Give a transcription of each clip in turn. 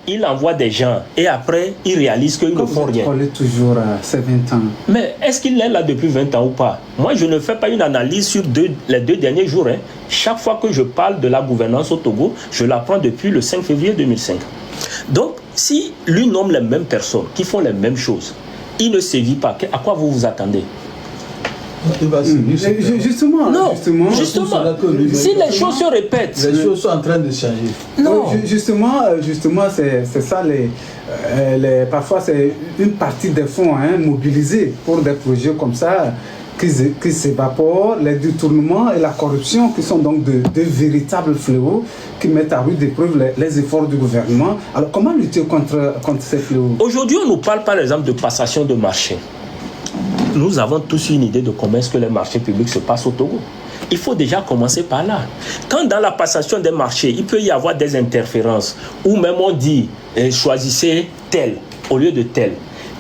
il envoie des gens et après, il réalise qu'ils ne font rien. On est toujours à ces 20 ans. Mais est-ce qu'il est là depuis 20 ans ou pas? Moi, je ne fais pas une analyse sur les 2 derniers jours. Hein. Chaque fois que je parle de la gouvernance au Togo, je la prends depuis le 5 février 2005. Donc, si lui nomme les mêmes personnes qui font les mêmes choses, il ne sévit pas, à quoi vous vous attendez? Justement, si les choses se répètent, les choses sont en train de changer. Non, justement, c'est ça. Parfois, c'est une partie des fonds mobilisés pour des projets comme ça qui s'évaporent, les détournements et la corruption qui sont donc de véritables fléaux qui mettent à rude épreuve les efforts du gouvernement. Alors, comment lutter contre ces fléaux? Aujourd'hui, on nous parle par exemple de passation de marché. Nous avons tous une idée de comment est-ce que les marchés publics se passent au Togo. Il faut déjà commencer par là. Quand dans la passation des marchés, il peut y avoir des interférences, ou même on dit choisissez tel au lieu de tel,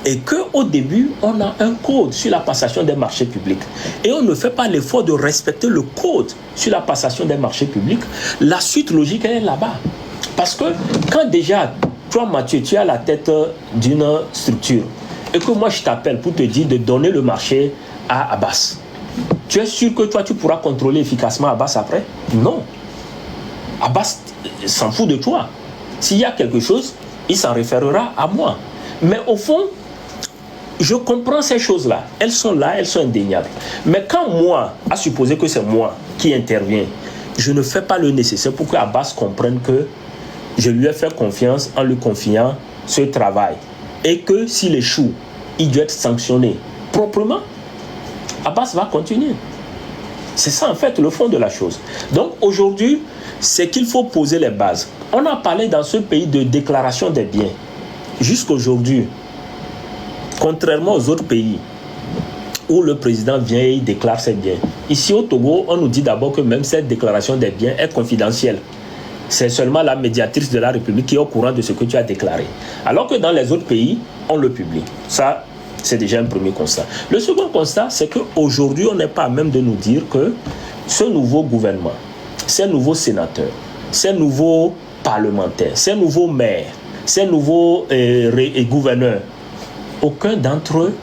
et qu'au début, on a un code sur la passation des marchés publics, et on ne fait pas l'effort de respecter le code sur la passation des marchés publics, la suite logique est là-bas. Parce que quand déjà, toi Mathieu, tu es à la tête d'une structure, et que moi je t'appelle pour te dire de donner le marché à Abbas, tu es sûr que toi tu pourras contrôler efficacement Abbas après? Non. Abbas s'en fout de toi. S'il y a quelque chose, il s'en référera à moi. Mais au fond, je comprends ces choses-là. Elles sont là, elles sont indéniables. Mais quand moi, à supposer que c'est moi qui interviens, je ne fais pas le nécessaire pour que Abbas comprenne que je lui ai fait confiance en lui confiant ce travail. Et que s'il échoue, il doit être sanctionné proprement. Abbas va continuer. C'est ça en fait le fond de la chose. Donc aujourd'hui, c'est qu'il faut poser les bases. On a parlé dans ce pays de déclaration des biens. Jusqu'aujourd'hui, contrairement aux autres pays où le président vient et il déclare ses biens, ici au Togo, on nous dit d'abord que même cette déclaration des biens est confidentielle. C'est seulement la médiatrice de la République qui est au courant de ce que tu as déclaré. Alors que dans les autres pays, on le publie. Ça, c'est déjà un premier constat. Le second constat, c'est qu'aujourd'hui, on n'est pas à même de nous dire que ce nouveau gouvernement, ces nouveaux sénateurs, ces nouveaux parlementaires, ces nouveaux maires, ces nouveaux gouverneurs, aucun d'entre eux,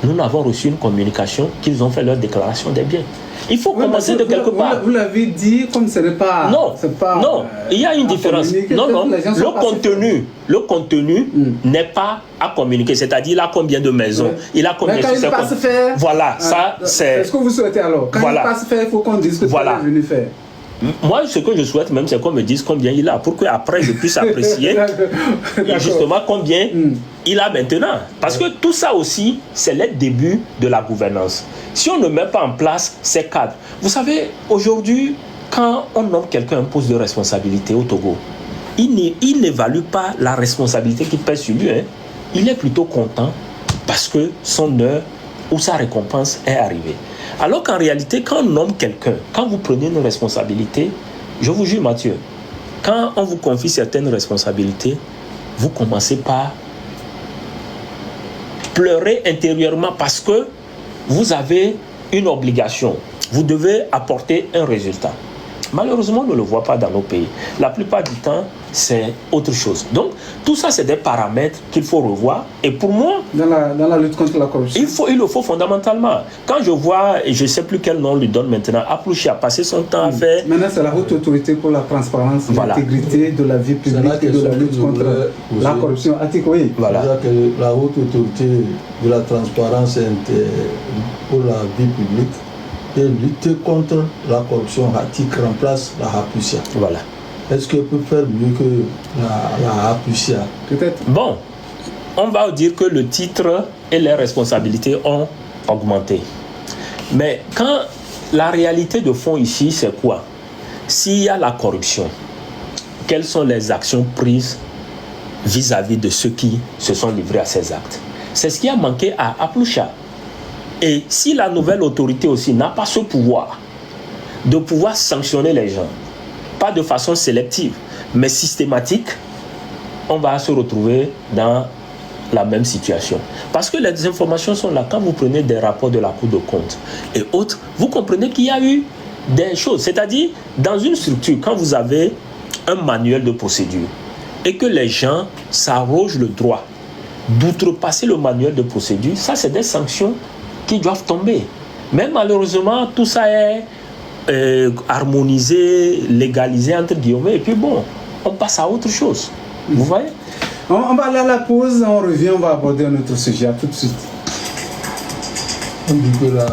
nous n'avons reçu une communication qu'ils ont fait leur déclaration des biens. Il faut commencer de quelque part. Vous l'avez dit comme ce n'est pas... Non, il y a une différence. Non, le contenu n'est pas à communiquer. C'est-à-dire, il a combien de maisons, il a combien de... Mais quand il passe faire... Voilà, ça c'est... ce que vous souhaitez alors. Quand il passe faire, il faut qu'on dise que tu es venu faire. Moi, ce que je souhaite même, c'est qu'on me dise combien il a, pour qu'après je puisse apprécier justement combien il a maintenant. Parce que tout ça aussi, c'est le début de la gouvernance. Si on ne met pas en place ces cadres, vous savez, aujourd'hui, quand on nomme quelqu'un un poste de responsabilité au Togo, il n'évalue pas la responsabilité qui pèse sur lui. Il est plutôt content parce que son heure ou sa récompense est arrivée. Alors qu'en réalité, quand on nomme quelqu'un, quand vous prenez une responsabilité, je vous jure Mathieu, quand on vous confie certaines responsabilités, vous commencez par pleurer intérieurement parce que vous avez une obligation. Vous devez apporter un résultat. Malheureusement, on ne le voit pas dans nos pays. La plupart du temps, c'est autre chose. Donc, tout ça, c'est des paramètres qu'il faut revoir. Et pour moi... Dans la lutte contre la corruption. Il le faut fondamentalement. Quand je vois, et je ne sais plus quel nom on lui donne maintenant, Aplouchi a passé son temps à faire... Maintenant, c'est la haute autorité pour la transparence, l'intégrité de la vie publique et de la lutte contre la corruption. Oui. Voilà. Que la haute autorité de la transparence pour la vie publique et lutter contre la corruption HATIC remplace la HAPUSIA. Voilà. Est-ce qu'elle peut faire mieux que la HAPUSIA? Peut-être. Bon, on va dire que le titre et les responsabilités ont augmenté. Mais quand la réalité de fond ici, c'est quoi? S'il y a la corruption, quelles sont les actions prises vis-à-vis de ceux qui se sont livrés à ces actes? C'est ce qui a manqué à Aploucha. Et si la nouvelle autorité aussi n'a pas ce pouvoir de pouvoir sanctionner les gens, pas de façon sélective, mais systématique, on va se retrouver dans la même situation. Parce que les informations sont là. Quand vous prenez des rapports de la Cour de compte et autres, vous comprenez qu'il y a eu des choses. C'est-à-dire, dans une structure, quand vous avez un manuel de procédure, et que les gens s'arrogent le droit d'outrepasser le manuel de procédure, ça c'est des sanctions qui doivent tomber. Mais malheureusement, tout ça est harmonisé, légalisé entre guillemets, et puis bon, on passe à autre chose. Vous voyez? On va aller à la pause, on revient, on va aborder un autre sujet. À tout de suite. On dit que là.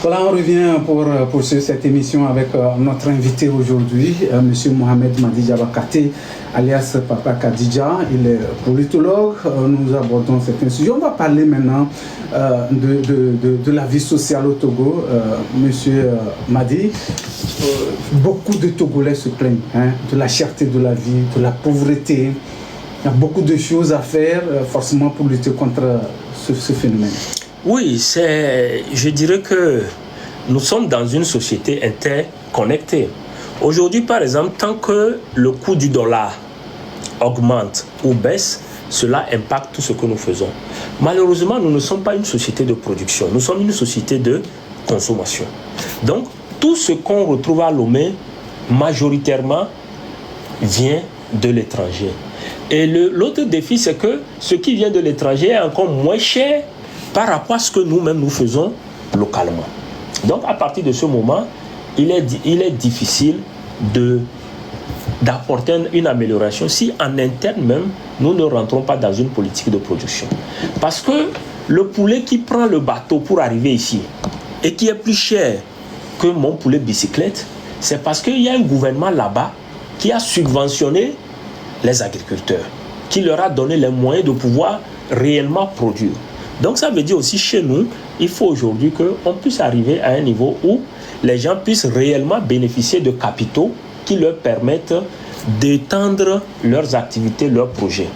Voilà, on revient pour poursuivre cette émission avec notre invité aujourd'hui, M. Mohamed Madi Diabakate, alias Papa Kadidja. Il est politologue. Nous abordons certains sujets. On va parler maintenant de la vie sociale au Togo. M. Madi, beaucoup de Togolais se plaignent de la cherté de la vie, de la pauvreté. Il y a beaucoup de choses à faire forcément pour lutter contre ce phénomène. Oui, je dirais que nous sommes dans une société interconnectée. Aujourd'hui, par exemple, tant que le coût du dollar augmente ou baisse, cela impacte tout ce que nous faisons. Malheureusement, nous ne sommes pas une société de production, nous sommes une société de consommation. Donc, tout ce qu'on retrouve à Lomé, majoritairement, vient de l'étranger. Et l'autre défi, c'est que ce qui vient de l'étranger est encore moins cher par rapport à ce que nous-mêmes nous faisons localement. Donc à partir de ce moment, il est difficile d'apporter une amélioration si en interne même, nous ne rentrons pas dans une politique de production. Parce que le poulet qui prend le bateau pour arriver ici et qui est plus cher que mon poulet bicyclette, c'est parce qu'il y a un gouvernement là-bas qui a subventionné les agriculteurs, qui leur a donné les moyens de pouvoir réellement produire. Donc ça veut dire aussi chez nous, il faut aujourd'hui qu'on puisse arriver à un niveau où les gens puissent réellement bénéficier de capitaux qui leur permettent d'étendre leurs activités, leurs projets.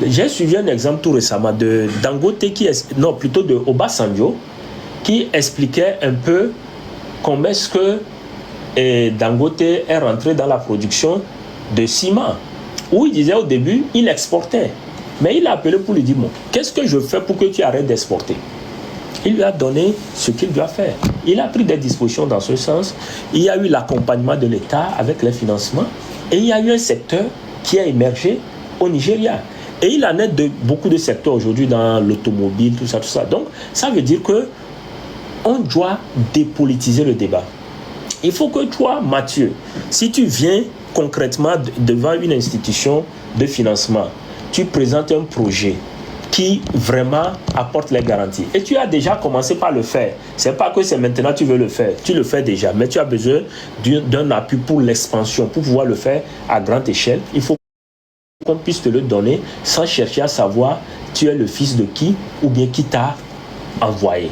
J'ai suivi un exemple tout récemment de Dangote, de Obasanjo, qui expliquait un peu comment est-ce que Dangote est rentré dans la production de ciment, où il disait au début, il exportait. Mais il a appelé pour lui dire, bon, qu'est-ce que je fais pour que tu arrêtes d'exporter? Il lui a donné ce qu'il doit faire. Il a pris des dispositions dans ce sens. Il y a eu l'accompagnement de l'État avec les financements. Et il y a eu un secteur qui a émergé au Nigeria. Et il en est de beaucoup de secteurs aujourd'hui dans l'automobile, tout ça. Donc, ça veut dire qu'on doit dépolitiser le débat. Il faut que toi, Mathieu, si tu viens concrètement devant une institution de financement, tu présentes un projet qui vraiment apporte les garanties. Et tu as déjà commencé par le faire. Ce n'est pas que c'est maintenant que tu veux le faire. Tu le fais déjà. Mais tu as besoin d'un appui pour l'expansion, pour pouvoir le faire à grande échelle. Il faut qu'on puisse te le donner sans chercher à savoir tu es le fils de qui ou bien qui t'a envoyé.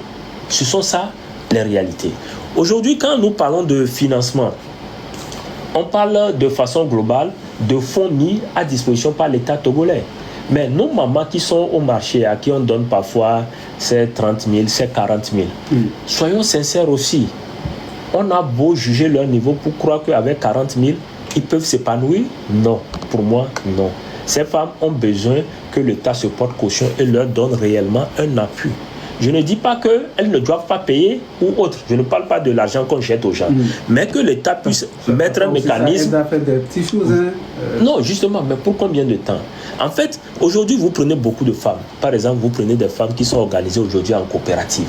Ce sont ça les réalités. Aujourd'hui, quand nous parlons de financement, on parle de façon globale de fonds mis à disposition par l'État togolais. Mais nos mamans qui sont au marché, à qui on donne parfois ces 30 000, ces 40 000, soyons sincères aussi. On a beau juger leur niveau pour croire qu'avec 40 000, ils peuvent s'épanouir. Non, pour moi, non. Ces femmes ont besoin que l'État se porte caution et leur donne réellement un appui. Je ne dis pas qu'elles ne doivent pas payer ou autre. Je ne parle pas de l'argent qu'on jette aux gens. Mais que l'État puisse mettre un mécanisme. Ça, fait des petites choses, hein. Non, justement, mais pour combien de temps? En fait, aujourd'hui, vous prenez beaucoup de femmes. Par exemple, vous prenez des femmes qui sont organisées aujourd'hui en coopérative.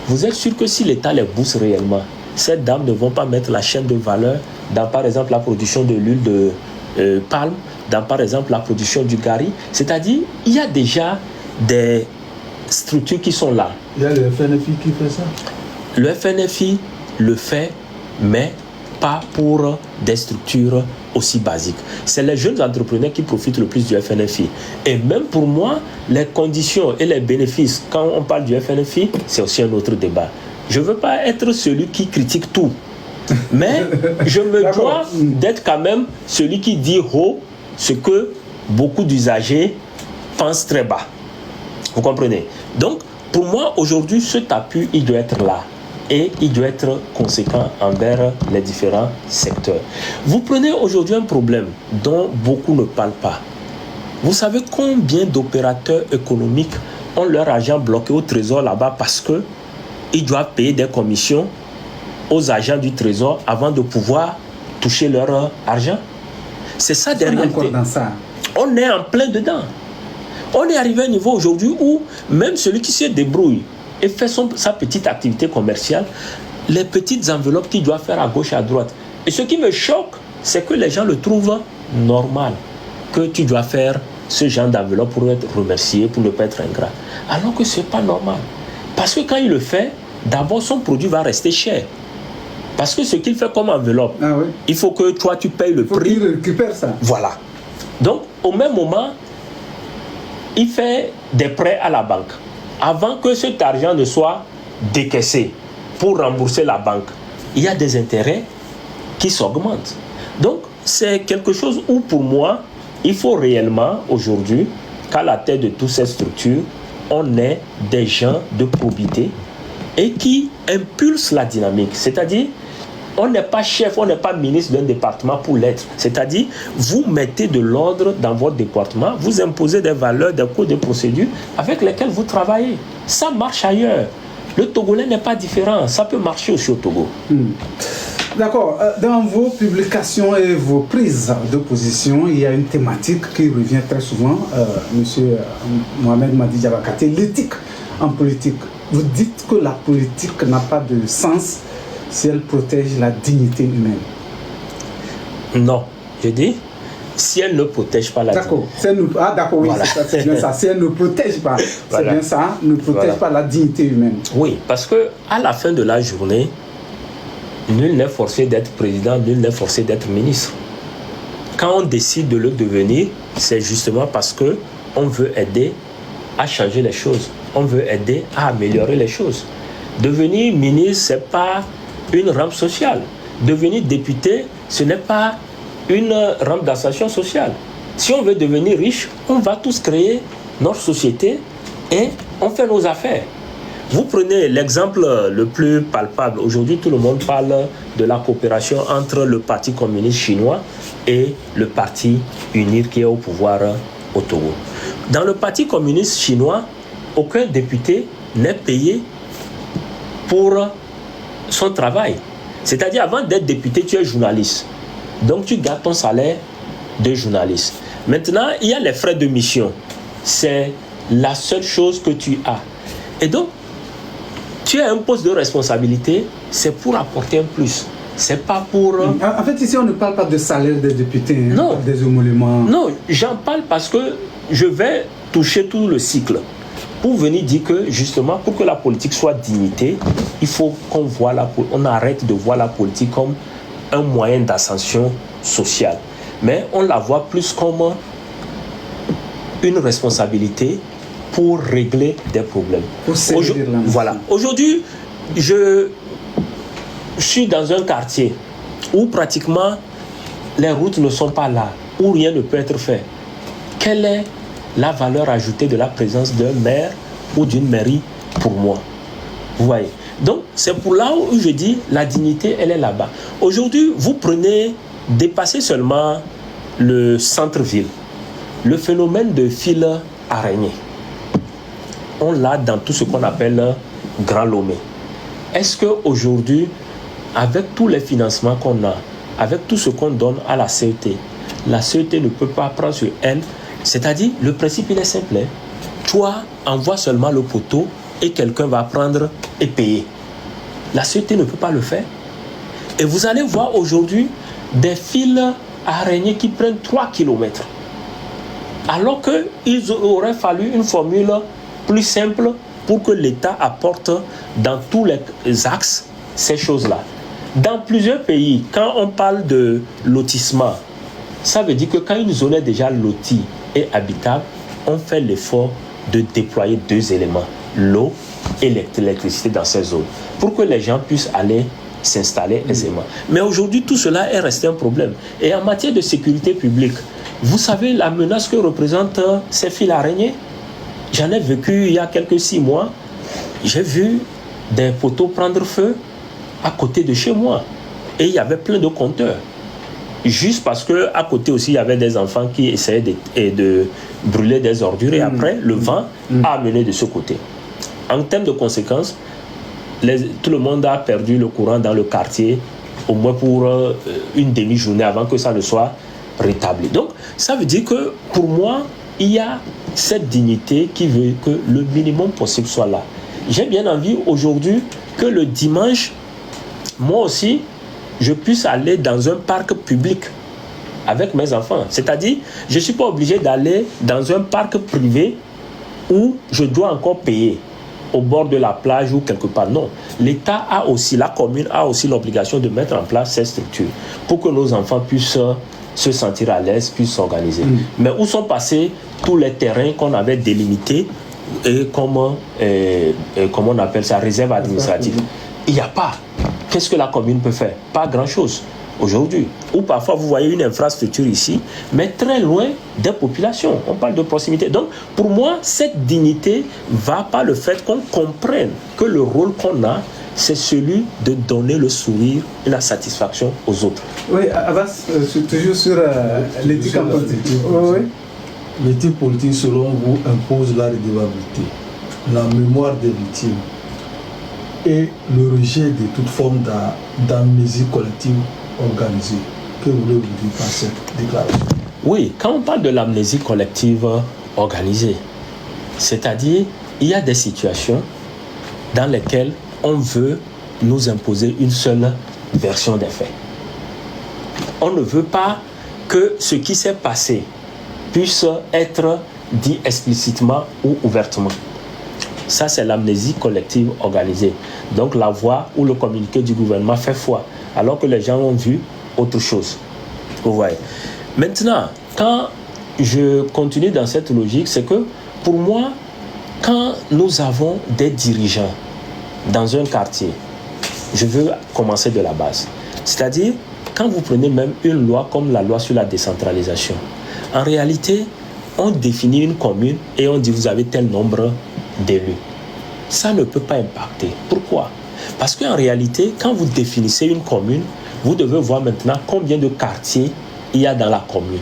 Vous êtes sûr que si l'État les booste réellement, ces dames ne vont pas mettre la chaîne de valeur dans, par exemple, la production de l'huile de palme, dans, par exemple, la production du gari. C'est-à-dire, il y a déjà des structures qui sont là. Il y a le FNFI qui fait ça. Le FNFI le fait, mais pas pour des structures aussi basiques. C'est les jeunes entrepreneurs qui profitent le plus du FNFI. Et même pour moi, les conditions et les bénéfices, quand on parle du FNFI, c'est aussi un autre débat. Je ne veux pas être celui qui critique tout, mais je me dois d'être quand même celui qui dit haut ce que beaucoup d'usagers pensent très bas. Vous comprenez? Donc, pour moi, aujourd'hui, cet appui, il doit être là. Et il doit être conséquent envers les différents secteurs. Vous prenez aujourd'hui un problème dont beaucoup ne parlent pas. Vous savez combien d'opérateurs économiques ont leur argent bloqué au trésor là-bas parce qu'ils doivent payer des commissions aux agents du trésor avant de pouvoir toucher leur argent? C'est ça derrière. On est en plein dedans. On est arrivé à un niveau aujourd'hui où même celui qui se débrouille et fait sa petite activité commerciale, les petites enveloppes qu'il doit faire à gauche et à droite. Et ce qui me choque, c'est que les gens le trouvent normal, que tu dois faire ce genre d'enveloppe pour être remercié, pour ne pas être ingrat. Alors que ce n'est pas normal. Parce que quand il le fait, d'abord son produit va rester cher. Parce que ce qu'il fait comme enveloppe, il faut que toi tu payes le prix. Il récupère ça. Voilà. Donc au même moment, il fait des prêts à la banque. Avant que cet argent ne soit décaissé pour rembourser la banque, il y a des intérêts qui s'augmentent. Donc, c'est quelque chose où, pour moi, il faut réellement, aujourd'hui, qu'à la tête de toutes ces structures, on ait des gens de probité et qui impulsent la dynamique. C'est-à-dire, on n'est pas chef, on n'est pas ministre d'un département pour l'être. C'est-à-dire, vous mettez de l'ordre dans votre département, vous imposez des valeurs, des codes, des procédures avec lesquelles vous travaillez. Ça marche ailleurs. Le Togolais n'est pas différent. Ça peut marcher aussi au Togo. D'accord. Dans vos publications et vos prises de position, il y a une thématique qui revient très souvent, Monsieur Mohamed Madi Diabakate, l'éthique en politique. Vous dites que la politique n'a pas de sens si elle protège la dignité humaine. Non, je dis, si elle ne protège pas la dignité. D'accord, oui, voilà. C'est bien ça. Si elle ne protège pas, voilà. C'est bien ça, ne protège pas la dignité humaine. Oui, parce qu'à la fin de la journée, nul n'est forcé d'être président, nul n'est forcé d'être ministre. Quand on décide de le devenir, c'est justement parce qu'on veut aider à changer les choses. On veut aider à améliorer les choses. Devenir ministre, ce n'est pas une rampe sociale. Devenir député, ce n'est pas une rampe d'ascension sociale. Si on veut devenir riche, on va tous créer notre société et on fait nos affaires. Vous prenez l'exemple le plus palpable. Aujourd'hui, tout le monde parle de la coopération entre le Parti communiste chinois et le Parti UNIR qui est au pouvoir au Togo. Dans le Parti communiste chinois, aucun député n'est payé pour son travail. C'est-à-dire, avant d'être député, tu es journaliste. Donc, tu gardes ton salaire de journaliste. Maintenant, il y a les frais de mission. C'est la seule chose que tu as. Et donc, tu as un poste de responsabilité, c'est pour apporter un plus. C'est pas pour... En fait, ici, on ne parle pas de salaire des députés, non. Des émoluments. Non, j'en parle parce que je vais toucher tout le cycle. Pour venir dire que, justement, pour que la politique soit dignité, il faut on arrête de voir la politique comme un moyen d'ascension sociale. Mais on la voit plus comme une responsabilité pour régler des problèmes. Voilà. Aujourd'hui, je suis dans un quartier où pratiquement les routes ne sont pas là, où rien ne peut être fait. Quelle est la valeur ajoutée de la présence d'un maire ou d'une mairie pour moi? Vous voyez? Donc, c'est pour là où je dis la dignité, elle est là-bas. Aujourd'hui, vous prenez, dépassez seulement le centre-ville, le phénomène de file araignée. on l'a dans tout ce qu'on appelle Grand Lomé. Est-ce qu'aujourd'hui, avec tous les financements qu'on a, avec tout ce qu'on donne à la CET ne peut pas prendre sur elle. C'est-à-dire, le principe, il est simple. Toi, envoie seulement le poteau et quelqu'un va prendre et payer. La CET ne peut pas le faire. Et vous allez voir aujourd'hui des fils araignées qui prennent 3 km. Alors qu'il aurait fallu une formule plus simple pour que l'État apporte dans tous les axes ces choses-là. Dans plusieurs pays, quand on parle de lotissement, ça veut dire que quand une zone est déjà lotie et habitable, on fait l'effort de déployer 2 éléments, l'eau et l'électricité dans ces zones, pour que les gens puissent aller s'installer aisément. Mais aujourd'hui, tout cela est resté un problème. Et en matière de sécurité publique, vous savez la menace que représentent ces fils araignées? J'en ai vécu il y a quelques 6 mois. J'ai vu des poteaux prendre feu à côté de chez moi. Et il y avait plein de compteurs. Juste parce qu'à côté aussi, il y avait des enfants qui essayaient de brûler des ordures. Et après, le vent a amené de ce côté. En termes de conséquences, tout le monde a perdu le courant dans le quartier, au moins pour une demi-journée avant que ça ne soit rétabli. Donc, ça veut dire que pour moi, il y a cette dignité qui veut que le minimum possible soit là. J'ai bien envie aujourd'hui que le dimanche, moi aussi, je puisse aller dans un parc public avec mes enfants. C'est-à-dire, je ne suis pas obligé d'aller dans un parc privé où je dois encore payer au bord de la plage ou quelque part. Non. L'État a aussi, la commune a aussi l'obligation de mettre en place ces structures pour que nos enfants puissent se sentir à l'aise, puissent s'organiser. Mais où sont passés tous les terrains qu'on avait délimités et comment on appelle ça, réserve administrative? Il n'y a pas. Qu'est-ce que la commune peut faire? Pas grand-chose aujourd'hui. Ou parfois, vous voyez une infrastructure ici, mais très loin des populations. On parle de proximité. Donc, pour moi, cette dignité va par le fait qu'on comprenne que le rôle qu'on a, c'est celui de donner le sourire et la satisfaction aux autres. Oui, Abbas, toujours sur l'éthique en politique. Oui. L'éthique politique, selon vous, impose la redevabilité, la mémoire des victimes et le rejet de toute forme d'amnésie collective organisée. Que voulez-vous dire par cette déclaration? Oui, quand on parle de l'amnésie collective organisée, c'est-à-dire il y a des situations dans lesquelles on veut nous imposer une seule version des faits. On ne veut pas que ce qui s'est passé puisse être dit explicitement ou ouvertement. Ça, c'est l'amnésie collective organisée. Donc, la voix ou le communiqué du gouvernement fait foi, alors que les gens ont vu autre chose. Vous voyez. Maintenant, quand je continue dans cette logique, c'est que pour moi, quand nous avons des dirigeants dans un quartier, je veux commencer de la base. C'est-à-dire, quand vous prenez même une loi comme la loi sur la décentralisation, en réalité, on définit une commune et on dit vous avez tel nombre d'élus. Ça ne peut pas impacter. Pourquoi? Parce qu'en réalité, quand vous définissez une commune, vous devez voir maintenant combien de quartiers il y a dans la commune.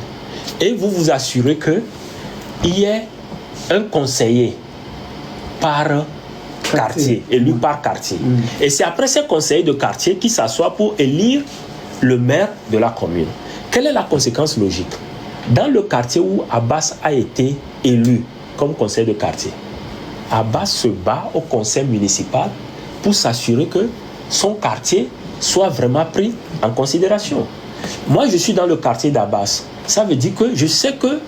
Et vous vous assurez qu'il y ait un conseiller par quartier, élu par quartier. Et c'est après ces conseillers de quartier qui s'assoient pour élire le maire de la commune. Quelle est la conséquence logique? Dans le quartier où Abbas a été élu comme conseiller de quartier, Abbas se bat au conseil municipal pour s'assurer que son quartier soit vraiment pris en considération. Moi, je suis dans le quartier d'Abbas. Ça veut dire que je sais que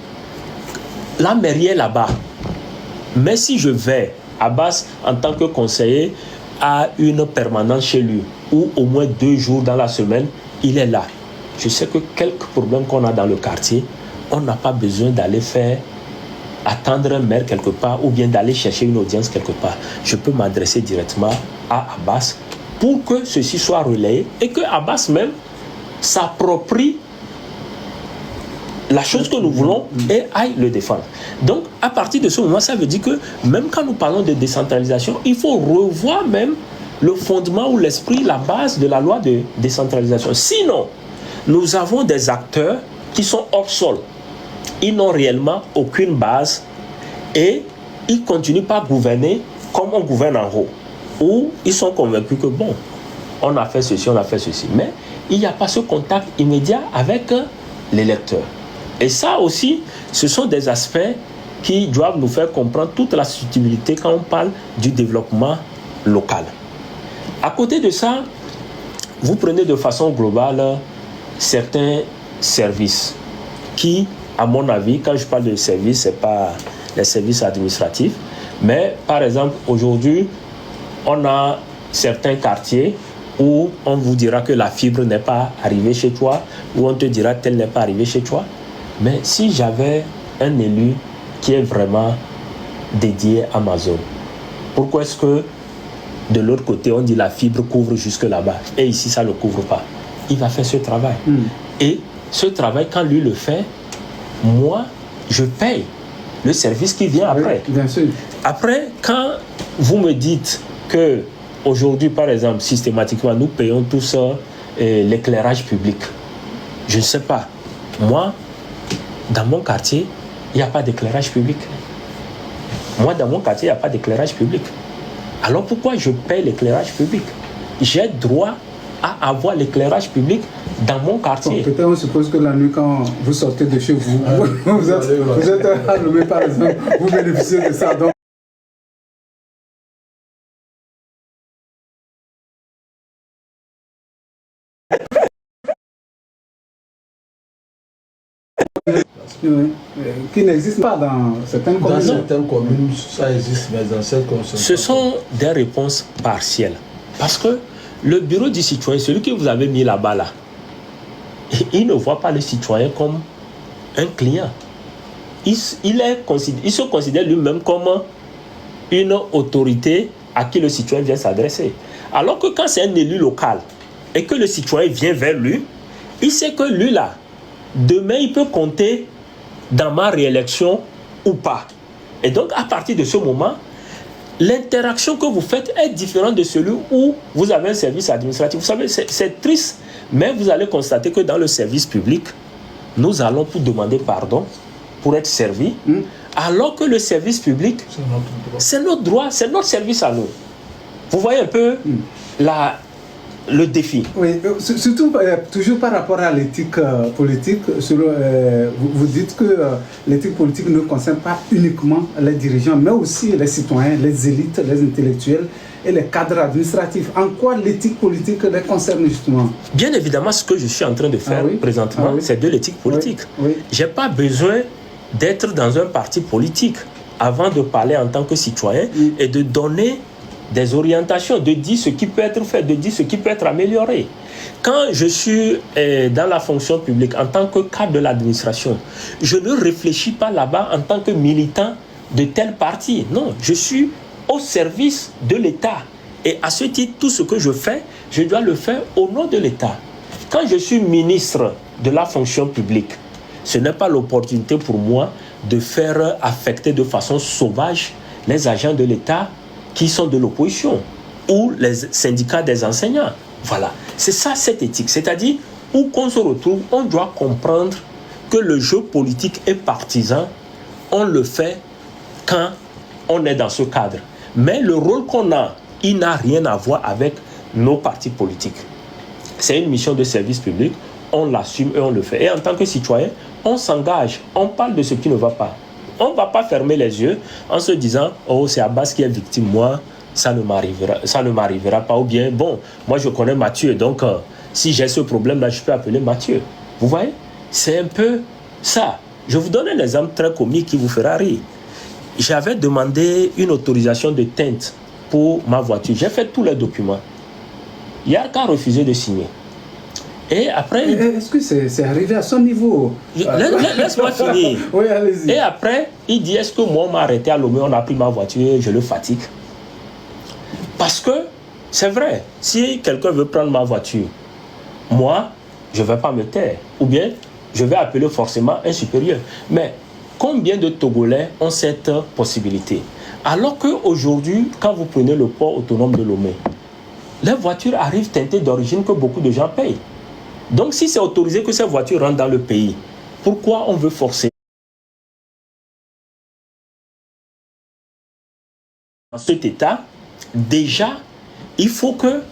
la mairie est là-bas. Mais si je vais, Abbas, en tant que conseiller, a une permanence chez lui, ou au moins 2 jours dans la semaine, il est là. Je sais que quelques problèmes qu'on a dans le quartier, on n'a pas besoin d'aller attendre un maire quelque part ou bien d'aller chercher une audience quelque part. Je peux m'adresser directement à Abbas pour que ceci soit relayé et que Abbas même s'approprie la chose que nous voulons et aille le défendre. Donc, à partir de ce moment, ça veut dire que même quand nous parlons de décentralisation, il faut revoir même le fondement ou l'esprit, la base de la loi de décentralisation. Sinon, nous avons des acteurs qui sont hors sol. Ils n'ont réellement aucune base et ils ne continuent pas à gouverner comme on gouverne en haut, où ils sont convaincus que bon, on a fait ceci, on a fait ceci. Mais il n'y a pas ce contact immédiat avec l'électeur. Et ça aussi, ce sont des aspects qui doivent nous faire comprendre toute la subtilité quand on parle du développement local. À côté de ça, vous prenez de façon globale certains services qui, à mon avis, quand je parle de services, ce n'est pas les services administratifs, mais par exemple, aujourd'hui, on a certains quartiers où on vous dira que la fibre n'est pas arrivée chez toi, où on te dira qu'elle n'est pas arrivée chez toi. Mais si j'avais un élu qui est vraiment dédié à ma zone, pourquoi est-ce que de l'autre côté, on dit la fibre couvre jusque là-bas et ici, ça ne le couvre pas? Il va faire ce travail. Et ce travail, quand lui le fait, moi, je paye le service qui vient après. Oui, bien sûr. Après, quand vous me dites que aujourd'hui, par exemple, systématiquement, nous payons tous l'éclairage public, je ne sais pas. Moi, dans mon quartier, il n'y a pas d'éclairage public. Moi, dans mon quartier, il n'y a pas d'éclairage public. Alors pourquoi je paye l'éclairage public? J'ai droit à avoir l'éclairage public dans mon quartier. Bon, peut-être on suppose que la nuit, quand vous sortez de chez vous, vous êtes allumé par exemple, vous bénéficiez de ça. Donc, qui n'existe pas dans certaines communes. Dans certaines communes, ça existe, mais dans certaines communes... Ce sont des réponses partielles. Parce que le bureau du citoyen, celui que vous avez mis là-bas, là, il ne voit pas le citoyen comme un client. Il se considère lui-même comme une autorité à qui le citoyen vient s'adresser. Alors que quand c'est un élu local et que le citoyen vient vers lui, il sait que lui, là, demain, il peut compter dans ma réélection ou pas. Et donc, à partir de ce moment, l'interaction que vous faites est différente de celui où vous avez un service administratif. Vous savez, c'est triste, mais vous allez constater que dans le service public, nous allons pour demander pardon, pour être servis, alors que le service public, c'est notre droit, c'est notre service à nous. Vous voyez un peu le défi. Oui, surtout toujours par rapport à l'éthique politique, vous dites que l'éthique politique ne concerne pas uniquement les dirigeants, mais aussi les citoyens, les élites, les intellectuels et les cadres administratifs. En quoi l'éthique politique les concerne justement? Bien évidemment, ce que je suis en train de faire présentement, c'est de l'éthique politique. Je n'ai pas besoin d'être dans un parti politique avant de parler en tant que citoyen et de donner des orientations, de dire ce qui peut être fait, de dire ce qui peut être amélioré. Quand je suis dans la fonction publique en tant que cadre de l'administration, je ne réfléchis pas là-bas en tant que militant de tel parti. Non, je suis au service de l'État. Et à ce titre, tout ce que je fais, je dois le faire au nom de l'État. Quand je suis ministre de la fonction publique, ce n'est pas l'opportunité pour moi de faire affecter de façon sauvage les agents de l'État qui sont de l'opposition ou les syndicats des enseignants. Voilà, c'est ça cette éthique. C'est-à-dire, où qu'on se retrouve, on doit comprendre que le jeu politique est partisan. On le fait quand on est dans ce cadre. Mais le rôle qu'on a, il n'a rien à voir avec nos partis politiques. C'est une mission de service public, on l'assume et on le fait. Et en tant que citoyen, on s'engage, on parle de ce qui ne va pas. On ne va pas fermer les yeux en se disant « Oh, c'est Abbas qui est victime, moi, ça ne m'arrivera pas. » Ou bien « Bon, moi je connais Mathieu, donc si j'ai ce problème-là, je peux appeler Mathieu. » Vous voyez? C'est un peu ça. Je vous donne un exemple très comique qui vous fera rire. J'avais demandé une autorisation de teinte pour ma voiture. J'ai fait tous les documents. Il y a qu'à refuser de signer. Et après... Est-ce que c'est arrivé à son niveau? Laisse-moi finir. Oui, allez-y. Et après, il dit, est-ce que moi, on m'a arrêté à Lomé, on a pris ma voiture, je le fatigue? Parce que, c'est vrai, si quelqu'un veut prendre ma voiture, moi, je ne vais pas me taire. Ou bien, je vais appeler forcément un supérieur. Mais combien de Togolais ont cette possibilité? Alors qu'aujourd'hui, quand vous prenez le port autonome de Lomé, les voitures arrivent teintées d'origine que beaucoup de gens payent. Donc, si c'est autorisé que ces voitures rentrent dans le pays, pourquoi on veut forcer? cet état, déjà, il faut que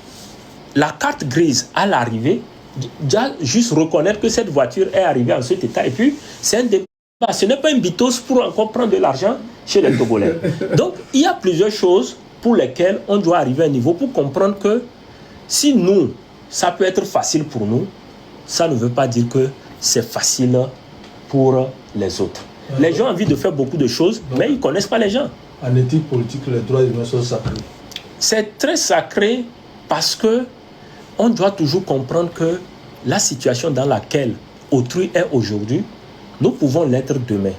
la carte grise à l'arrivée, déjà juste reconnaître que cette voiture est arrivée en cet état. Et puis, c'est un débat. Ce n'est pas une bitos pour encore prendre de l'argent chez les Togolais. Donc, il y a plusieurs choses pour lesquelles on doit arriver à un niveau pour comprendre que si nous, ça peut être facile pour nous, ça ne veut pas dire que c'est facile pour les autres. Les gens ont envie de faire beaucoup de choses, mais ils ne connaissent pas les gens. En éthique politique, les droits humains sont sacrés. C'est très sacré parce que on doit toujours comprendre que la situation dans laquelle autrui est aujourd'hui, nous pouvons l'être demain.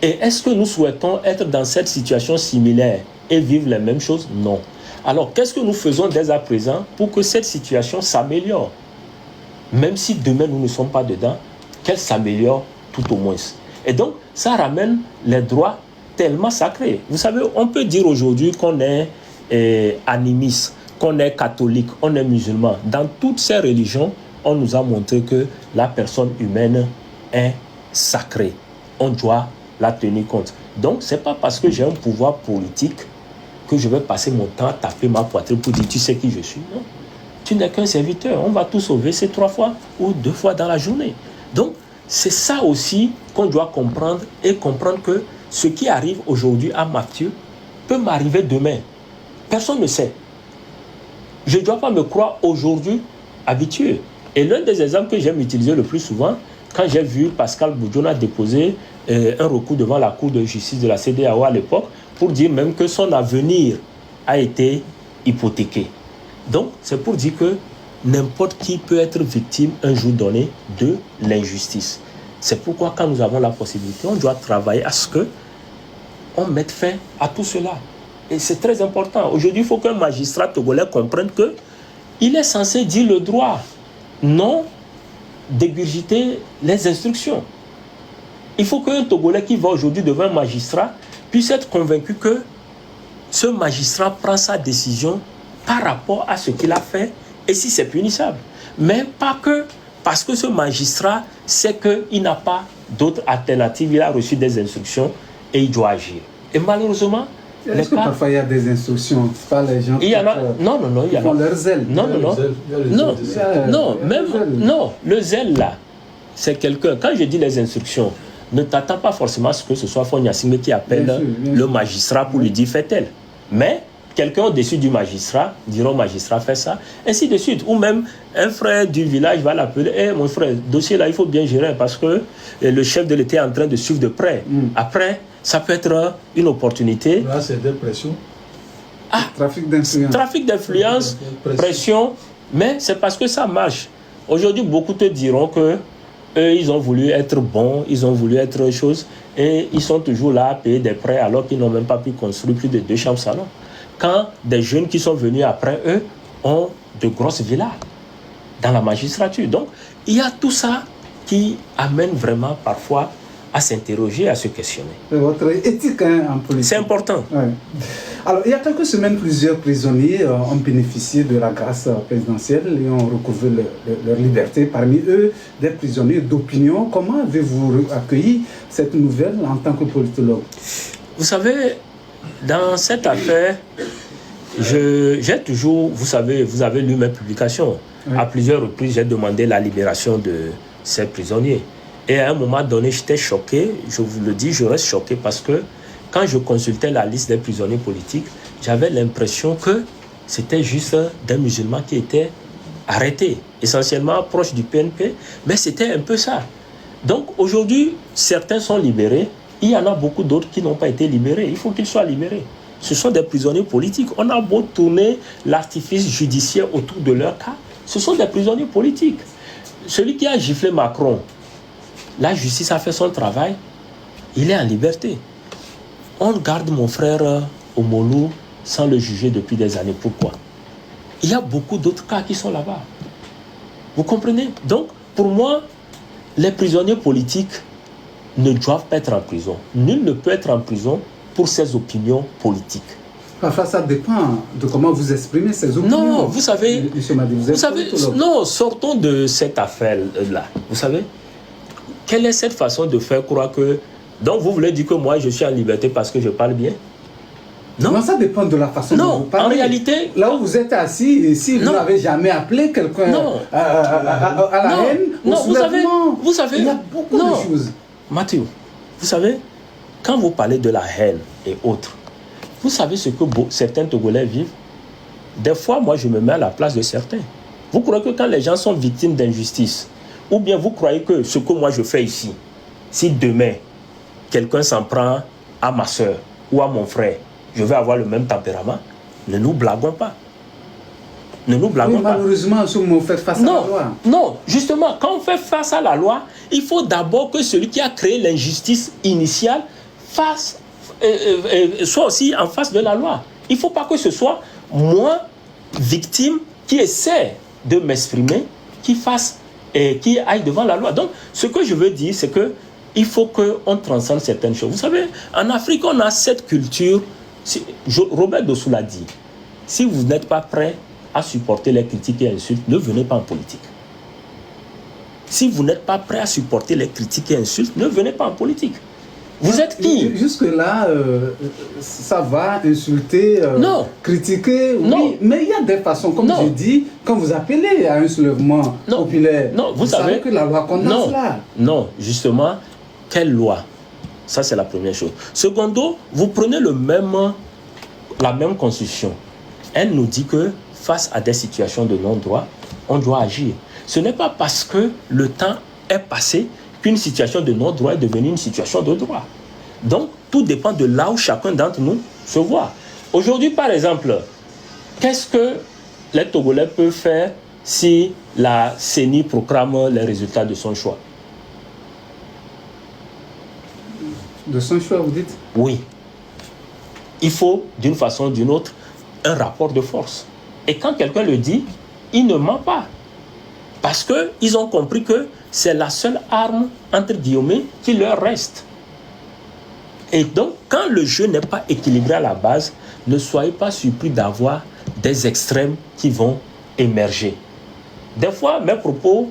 Et est-ce que nous souhaitons être dans cette situation similaire et vivre les mêmes choses? Non. Alors, qu'est-ce que nous faisons dès à présent pour que cette situation s'améliore? Même si demain nous ne sommes pas dedans, qu'elle s'améliore tout au moins. Et donc, ça ramène les droits tellement sacrés. Vous savez, on peut dire aujourd'hui qu'on est animiste, qu'on est catholique, on est musulman. Dans toutes ces religions, on nous a montré que la personne humaine est sacrée. On doit la tenir compte. Donc, ce n'est pas parce que j'ai un pouvoir politique que je vais passer mon temps à taper ma poitrine pour dire tu sais qui je suis. Non. Tu n'es qu'un serviteur. On va tout sauver, c'est 3 fois ou 2 fois dans la journée. Donc, c'est ça aussi qu'on doit comprendre et comprendre que ce qui arrive aujourd'hui à Mathieu peut m'arriver demain. Personne ne sait. Je ne dois pas me croire aujourd'hui habitué. Et l'un des exemples que j'aime utiliser le plus souvent, quand j'ai vu Pascal Boudjouna déposer un recours devant la Cour de justice de la CEDEAO à l'époque, pour dire même que son avenir a été hypothéqué. Donc, c'est pour dire que n'importe qui peut être victime un jour donné de l'injustice. C'est pourquoi quand nous avons la possibilité, on doit travailler à ce qu'on mette fin à tout cela. Et c'est très important. Aujourd'hui, il faut qu'un magistrat togolais comprenne qu'il est censé dire le droit, non dégurgiter les instructions. Il faut qu'un Togolais qui va aujourd'hui devant un magistrat puisse être convaincu que ce magistrat prend sa décision par rapport à ce qu'il a fait et si c'est punissable. Mais pas que parce que ce magistrat sait qu'il n'a pas d'autre alternative, il a reçu des instructions et il doit agir. Et malheureusement, est-ce que parfois il y a des instructions, pas les gens qui font leur zèle. Non, le zèle là, c'est quelqu'un. Quand je dis les instructions, ne t'attends pas forcément à ce que ce soit Fonia Singh qui appelle le magistrat pour lui dire fais-elle. Mais quelqu'un au-dessus du magistrat dira au magistrat fais ça, ainsi de suite. Ou même un frère du village va l'appeler mon frère, dossier là il faut bien gérer parce que le chef de l'État est en train de suivre de près. Après, ça peut être une opportunité. Là, c'est des pressions. Trafic d'influence. Trafic d'influence, pression, mais c'est parce que ça marche. Aujourd'hui, beaucoup te diront que ils ont voulu être bons, ils ont voulu être choses, et ils sont toujours là à payer des prêts alors qu'ils n'ont même pas pu construire plus de 2 chambres salon. Quand des jeunes qui sont venus après eux ont de grosses villas dans la magistrature. Donc, il y a tout ça qui amène vraiment parfois à s'interroger, à se questionner. Votre éthique en politique. C'est important. Ouais. Alors, il y a quelques semaines, plusieurs prisonniers ont bénéficié de la grâce présidentielle et ont recouvré leur liberté. Parmi eux, des prisonniers d'opinion. Comment avez-vous accueilli cette nouvelle en tant que politologue? Vous savez, dans cette affaire, j'ai toujours, vous savez, vous avez lu mes publications. Oui. À plusieurs reprises, j'ai demandé la libération de ces prisonniers. Et à un moment donné, j'étais choqué, je vous le dis, je reste choqué parce que quand je consultais la liste des prisonniers politiques, j'avais l'impression que c'était juste des musulmans qui étaient arrêtés, essentiellement proches du PNP, mais c'était un peu ça. Donc aujourd'hui, certains sont libérés, il y en a beaucoup d'autres qui n'ont pas été libérés, il faut qu'ils soient libérés. Ce sont des prisonniers politiques. On a beau tourner l'artifice judiciaire autour de leur cas, ce sont des prisonniers politiques. Celui qui a giflé Macron, la justice a fait son travail, il est en liberté. On garde mon frère Omolou sans le juger depuis des années. Pourquoi? Il y a beaucoup d'autres cas qui sont là-bas. Vous comprenez? Donc, pour moi, les prisonniers politiques ne doivent pas être en prison. Nul ne peut être en prison pour ses opinions politiques. Parfois, ça dépend de comment vous exprimez ces opinions. Non, vous savez, non, sortons de cette affaire-là. Vous savez, quelle est cette façon de faire croire que... Donc, vous voulez dire que moi, je suis en liberté parce que je parle bien? Non. Non, ça dépend de la façon dont vous parlez. En réalité... Là où vous êtes assis, et si vous n'avez jamais appelé quelqu'un à la haine, non, vous savez, il y a beaucoup de choses. Mathieu, vous savez, quand vous parlez de la haine et autres, vous savez ce que certains Togolais vivent? Des fois, moi, je me mets à la place de certains. Vous croyez que quand les gens sont victimes d'injustice, ou bien vous croyez que ce que moi je fais ici, si demain, quelqu'un s'en prend à ma soeur ou à mon frère, je vais avoir le même tempérament? Ne nous blaguons pas. Ne nous blaguons pas. Malheureusement, on fait face à la loi. Non, justement, quand on fait face à la loi, il faut d'abord que celui qui a créé l'injustice initiale soit aussi en face de la loi. Il ne faut pas que ce soit moi, victime, qui essaie de m'exprimer, qui aille devant la loi. Donc, ce que je veux dire, c'est que il faut qu'on transcende certaines choses. Vous savez, en Afrique, on a cette culture. Robert Dossou l'a dit. Si vous n'êtes pas prêt à supporter les critiques et insultes, ne venez pas en politique. Si vous n'êtes pas prêt à supporter les critiques et insultes, ne venez pas en politique. Vous êtes qui? Jusque-là, ça va insulter, critiquer, non. Oui, mais il y a des façons, comme je dis, quand vous appelez à un soulèvement populaire, vous savez que la loi condamne cela. Non, justement, quelle loi? Ça, c'est la première chose. Secondo, vous prenez la même constitution. Elle nous dit que face à des situations de non-droit, on doit agir. Ce n'est pas parce que le temps est passé qu'une situation de non-droit est devenue une situation de droit. Donc, tout dépend de là où chacun d'entre nous se voit. Aujourd'hui, par exemple, qu'est-ce que les Togolais peuvent faire si la CENI proclame les résultats de son choix? De son choix, vous dites? Oui. Il faut, d'une façon ou d'une autre, un rapport de force. Et quand quelqu'un le dit, il ne ment pas. Parce qu'ils ont compris que c'est la seule arme, entre guillemets, qui leur reste. Et donc, quand le jeu n'est pas équilibré à la base, ne soyez pas surpris d'avoir des extrêmes qui vont émerger. Des fois, mes propos,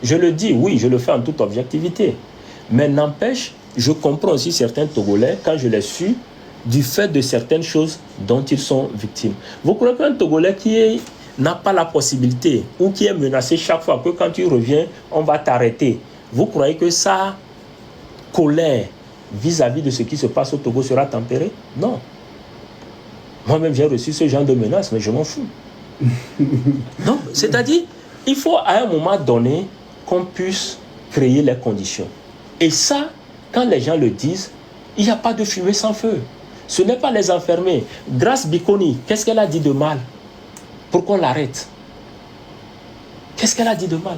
je le dis, oui, je le fais en toute objectivité. Mais n'empêche, je comprends aussi certains Togolais, quand je les suis, du fait de certaines choses dont ils sont victimes. Vous croyez qu'un Togolais qui n'a pas la possibilité ou qui est menacé chaque fois que quand tu reviens, on va t'arrêter, vous croyez que sa colère vis-à-vis de ce qui se passe au Togo sera tempérée? Non. Moi-même, j'ai reçu ce genre de menaces, mais je m'en fous. Donc, c'est-à-dire, il faut à un moment donné qu'on puisse créer les conditions. Et ça, quand les gens le disent, il n'y a pas de fumée sans feu. Ce n'est pas les enfermer. Grace Bikoni, qu'est-ce qu'elle a dit de mal pour qu'on l'arrête? Qu'est-ce qu'elle a dit de mal?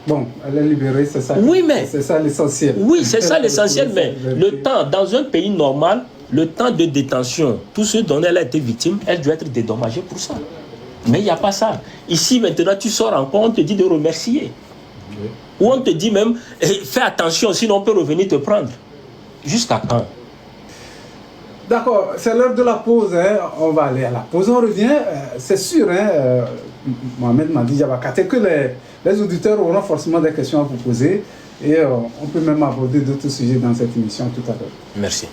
Bon, elle est libérée, c'est ça. Oui, mais c'est ça l'essentiel. Oui, c'est ça l'essentiel, mais le temps, dans un pays normal, le temps de détention, tout ce dont elle a été victime, elle doit être dédommagée pour ça. Mais il n'y a pas ça. Ici, maintenant, tu sors encore, on te dit de remercier. Oui. Ou on te dit même, fais attention, sinon on peut revenir te prendre. Jusqu'à quand? D'accord, c'est l'heure de la pause. Hein. On va aller à la pause. On revient. C'est sûr, hein, Mohamed m'a dit, Diabakate, que les auditeurs auront forcément des questions à vous poser. Et on peut même aborder d'autres sujets dans cette émission tout à l'heure. Merci.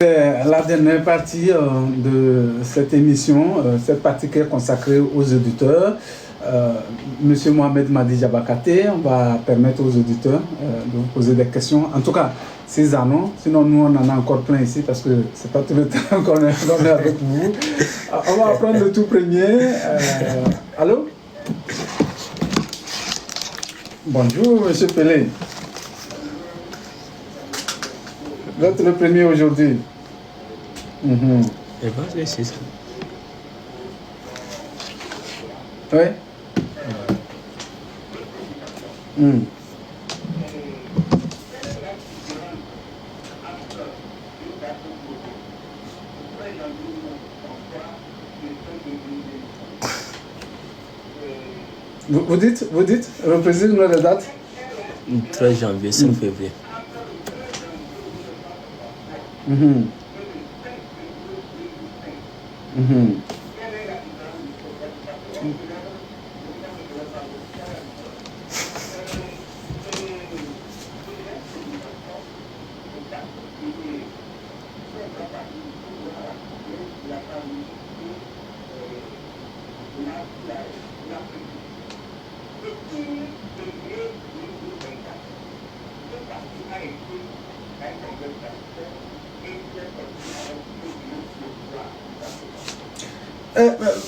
C'est la dernière partie de cette émission, cette partie qui est consacrée aux auditeurs. Monsieur Mohamed Madi Diabakate, on va permettre aux auditeurs de vous poser des questions. En tout cas, ces annonces, sinon nous on en a encore plein ici parce que c'est pas tout le temps qu'on est avec vous. On va prendre le tout premier. Allô? Bonjour Monsieur Pelé. Vous êtes le premier aujourd'hui. Et ben, c'est ça. Oui. Vous dites, reprécisez-nous la date. 13 janvier, 5 février.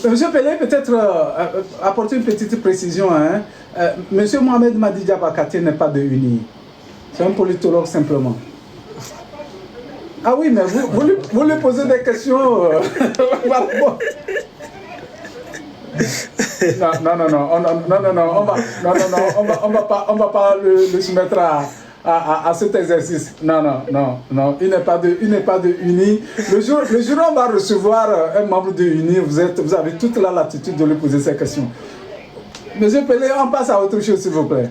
Monsieur Pelé, peut-être apporter une petite précision. Hein. Monsieur Mohamed Madi Diabakate n'est pas de UNI. C'est un politologue simplement. Ah oui, mais vous lui posez des questions. On va pas le soumettre à cet exercice. Non. Il n'est pas de UNI. Le jour où on va recevoir un membre de UNI, vous avez toute la latitude de lui poser ces questions. Monsieur Pelé, on passe à autre chose, s'il vous plaît.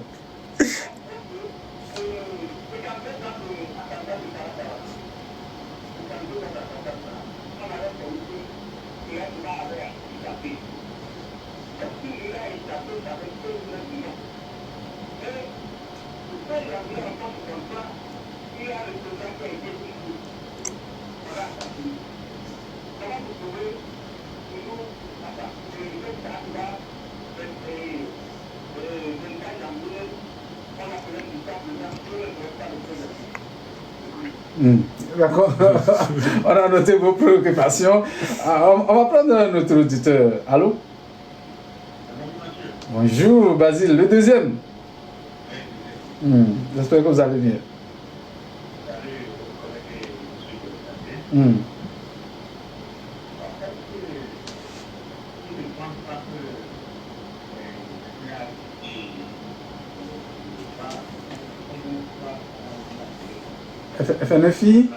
D'accord. On a noté vos préoccupations. On va prendre un autre auditeur. Allô? Bonjour, Basile. Le deuxième. J'espère que vous allez bien. FNFI.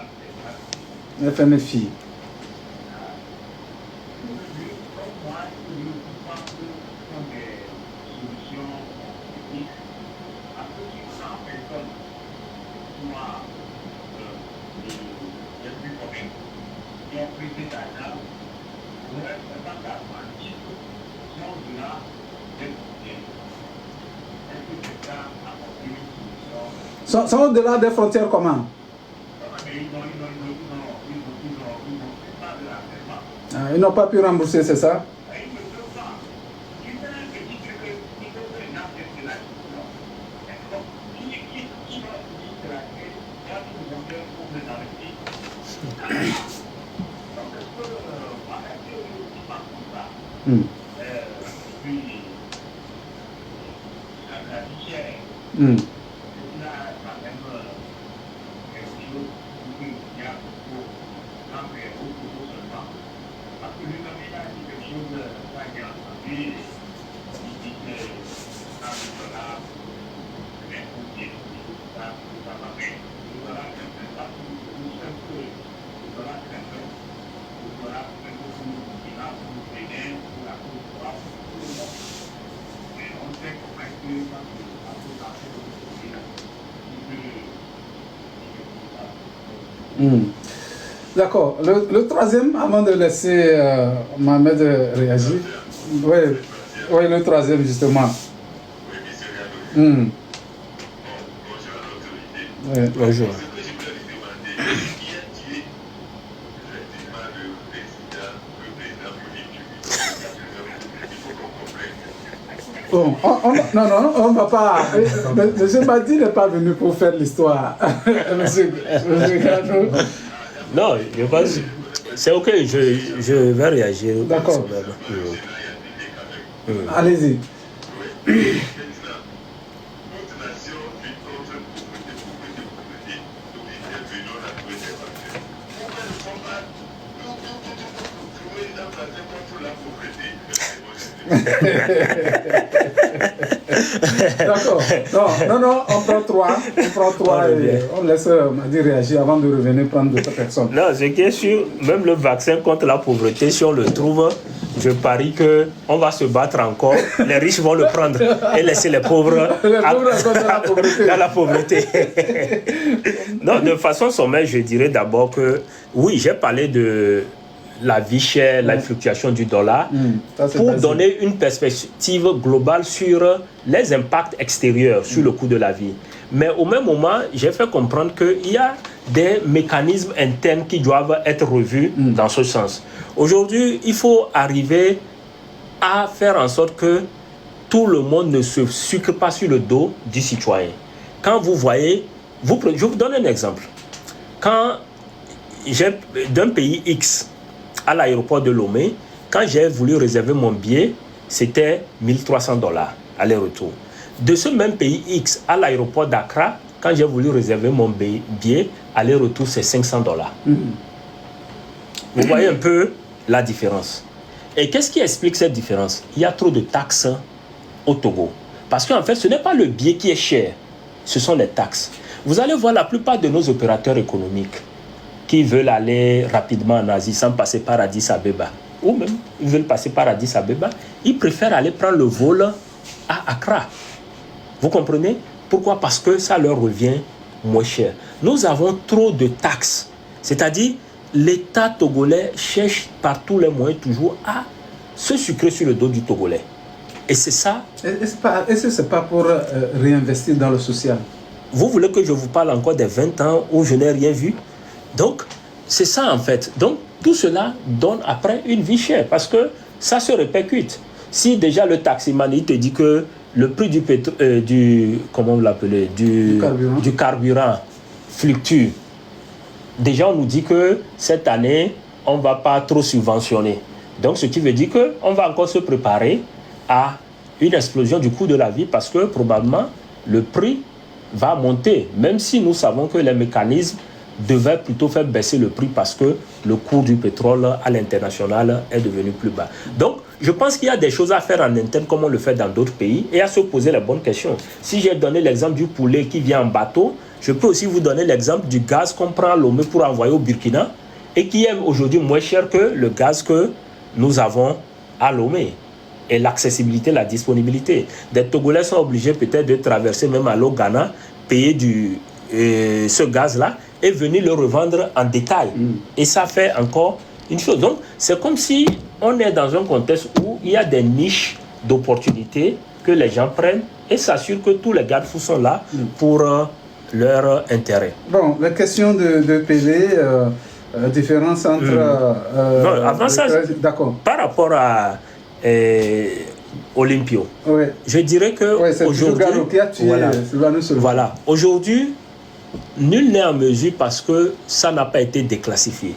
Sont au-delà des frontières comment? Ils n'ont pas pu rembourser, c'est ça? D'accord. Le troisième, avant de laisser Mohamed réagir. Oui, le troisième, justement. Bonjour. Bon, non, on ne va pas. Monsieur Badi n'est pas venu pour faire l'histoire. Monsieur Gano. Non, je pense. C'est ok, je vais réagir. D'accord. Allez-y. D'accord. Non, on prend trois et on laisse Madi réagir avant de revenir prendre d'autres personnes. Non, ce qui est sûr, même le vaccin contre la pauvreté, si on le trouve, je parie qu'on va se battre encore. Les riches vont le prendre et laisser les pauvres, dans la pauvreté. Non, de façon sommaire, je dirais d'abord que oui, j'ai parlé de la vie chère, la fluctuation du dollar, pour donner une perspective globale sur les impacts extérieurs sur le coût de la vie. Mais au même moment, j'ai fait comprendre qu'il y a des mécanismes internes qui doivent être revus dans ce sens. Aujourd'hui, il faut arriver à faire en sorte que tout le monde ne se sucre pas sur le dos du citoyen. Quand vous voyez, je vous donne un exemple. Quand j'ai d'un pays X à l'aéroport de Lomé, quand j'ai voulu réserver mon billet, c'était $1 300 aller-retour. De ce même pays X à l'aéroport d'Accra, quand j'ai voulu réserver mon billet, aller-retour, c'est $500. Vous voyez un peu la différence. Et qu'est-ce qui explique cette différence? Il y a trop de taxes au Togo. Parce qu'en fait, ce n'est pas le billet qui est cher, ce sont les taxes. Vous allez voir la plupart de nos opérateurs économiques qui veulent aller rapidement en Asie sans passer par Addis Abeba, ou même ils veulent passer par Addis Abeba, ils préfèrent aller prendre le vol à Accra. Vous comprenez? Pourquoi? Parce que ça leur revient moins cher. Nous avons trop de taxes. C'est-à-dire, l'État togolais cherche par tous les moyens toujours à se sucrer sur le dos du Togolais. Et c'est ça. Est-ce que ce n'est pas pour réinvestir dans le social? Vous voulez que je vous parle encore des 20 ans où je n'ai rien vu? Donc, c'est ça en fait. Donc, tout cela donne après une vie chère parce que ça se répercute. Si déjà le taximan, il te dit que le prix comment vous l'appelez, du carburant fluctue, déjà on nous dit que cette année, on ne va pas trop subventionner. Donc, ce qui veut dire qu'on va encore se préparer à une explosion du coût de la vie parce que probablement le prix va monter, même si nous savons que les mécanismes devait plutôt faire baisser le prix parce que le cours du pétrole à l'international est devenu plus bas. Donc, je pense qu'il y a des choses à faire en interne comme on le fait dans d'autres pays et à se poser les bonnes questions. Si j'ai donné l'exemple du poulet qui vient en bateau, je peux aussi vous donner l'exemple du gaz qu'on prend à Lomé pour envoyer au Burkina et qui est aujourd'hui moins cher que le gaz que nous avons à Lomé. Et l'accessibilité, la disponibilité. Des Togolais sont obligés peut-être de traverser même à l'eau Ghana, payer ce gaz-là et venir le revendre en détail. Et ça fait encore une chose. Donc, c'est comme si on est dans un contexte où il y a des niches d'opportunités que les gens prennent et s'assurent que tous les garde-fous sont là pour leur intérêt. Bon, la question de PV, différence entre... non, avant ça, d'accord. Par rapport à Olympio, je dirais que aujourd'hui... Voilà. Aujourd'hui, nul n'est en mesure parce que ça n'a pas été déclassifié.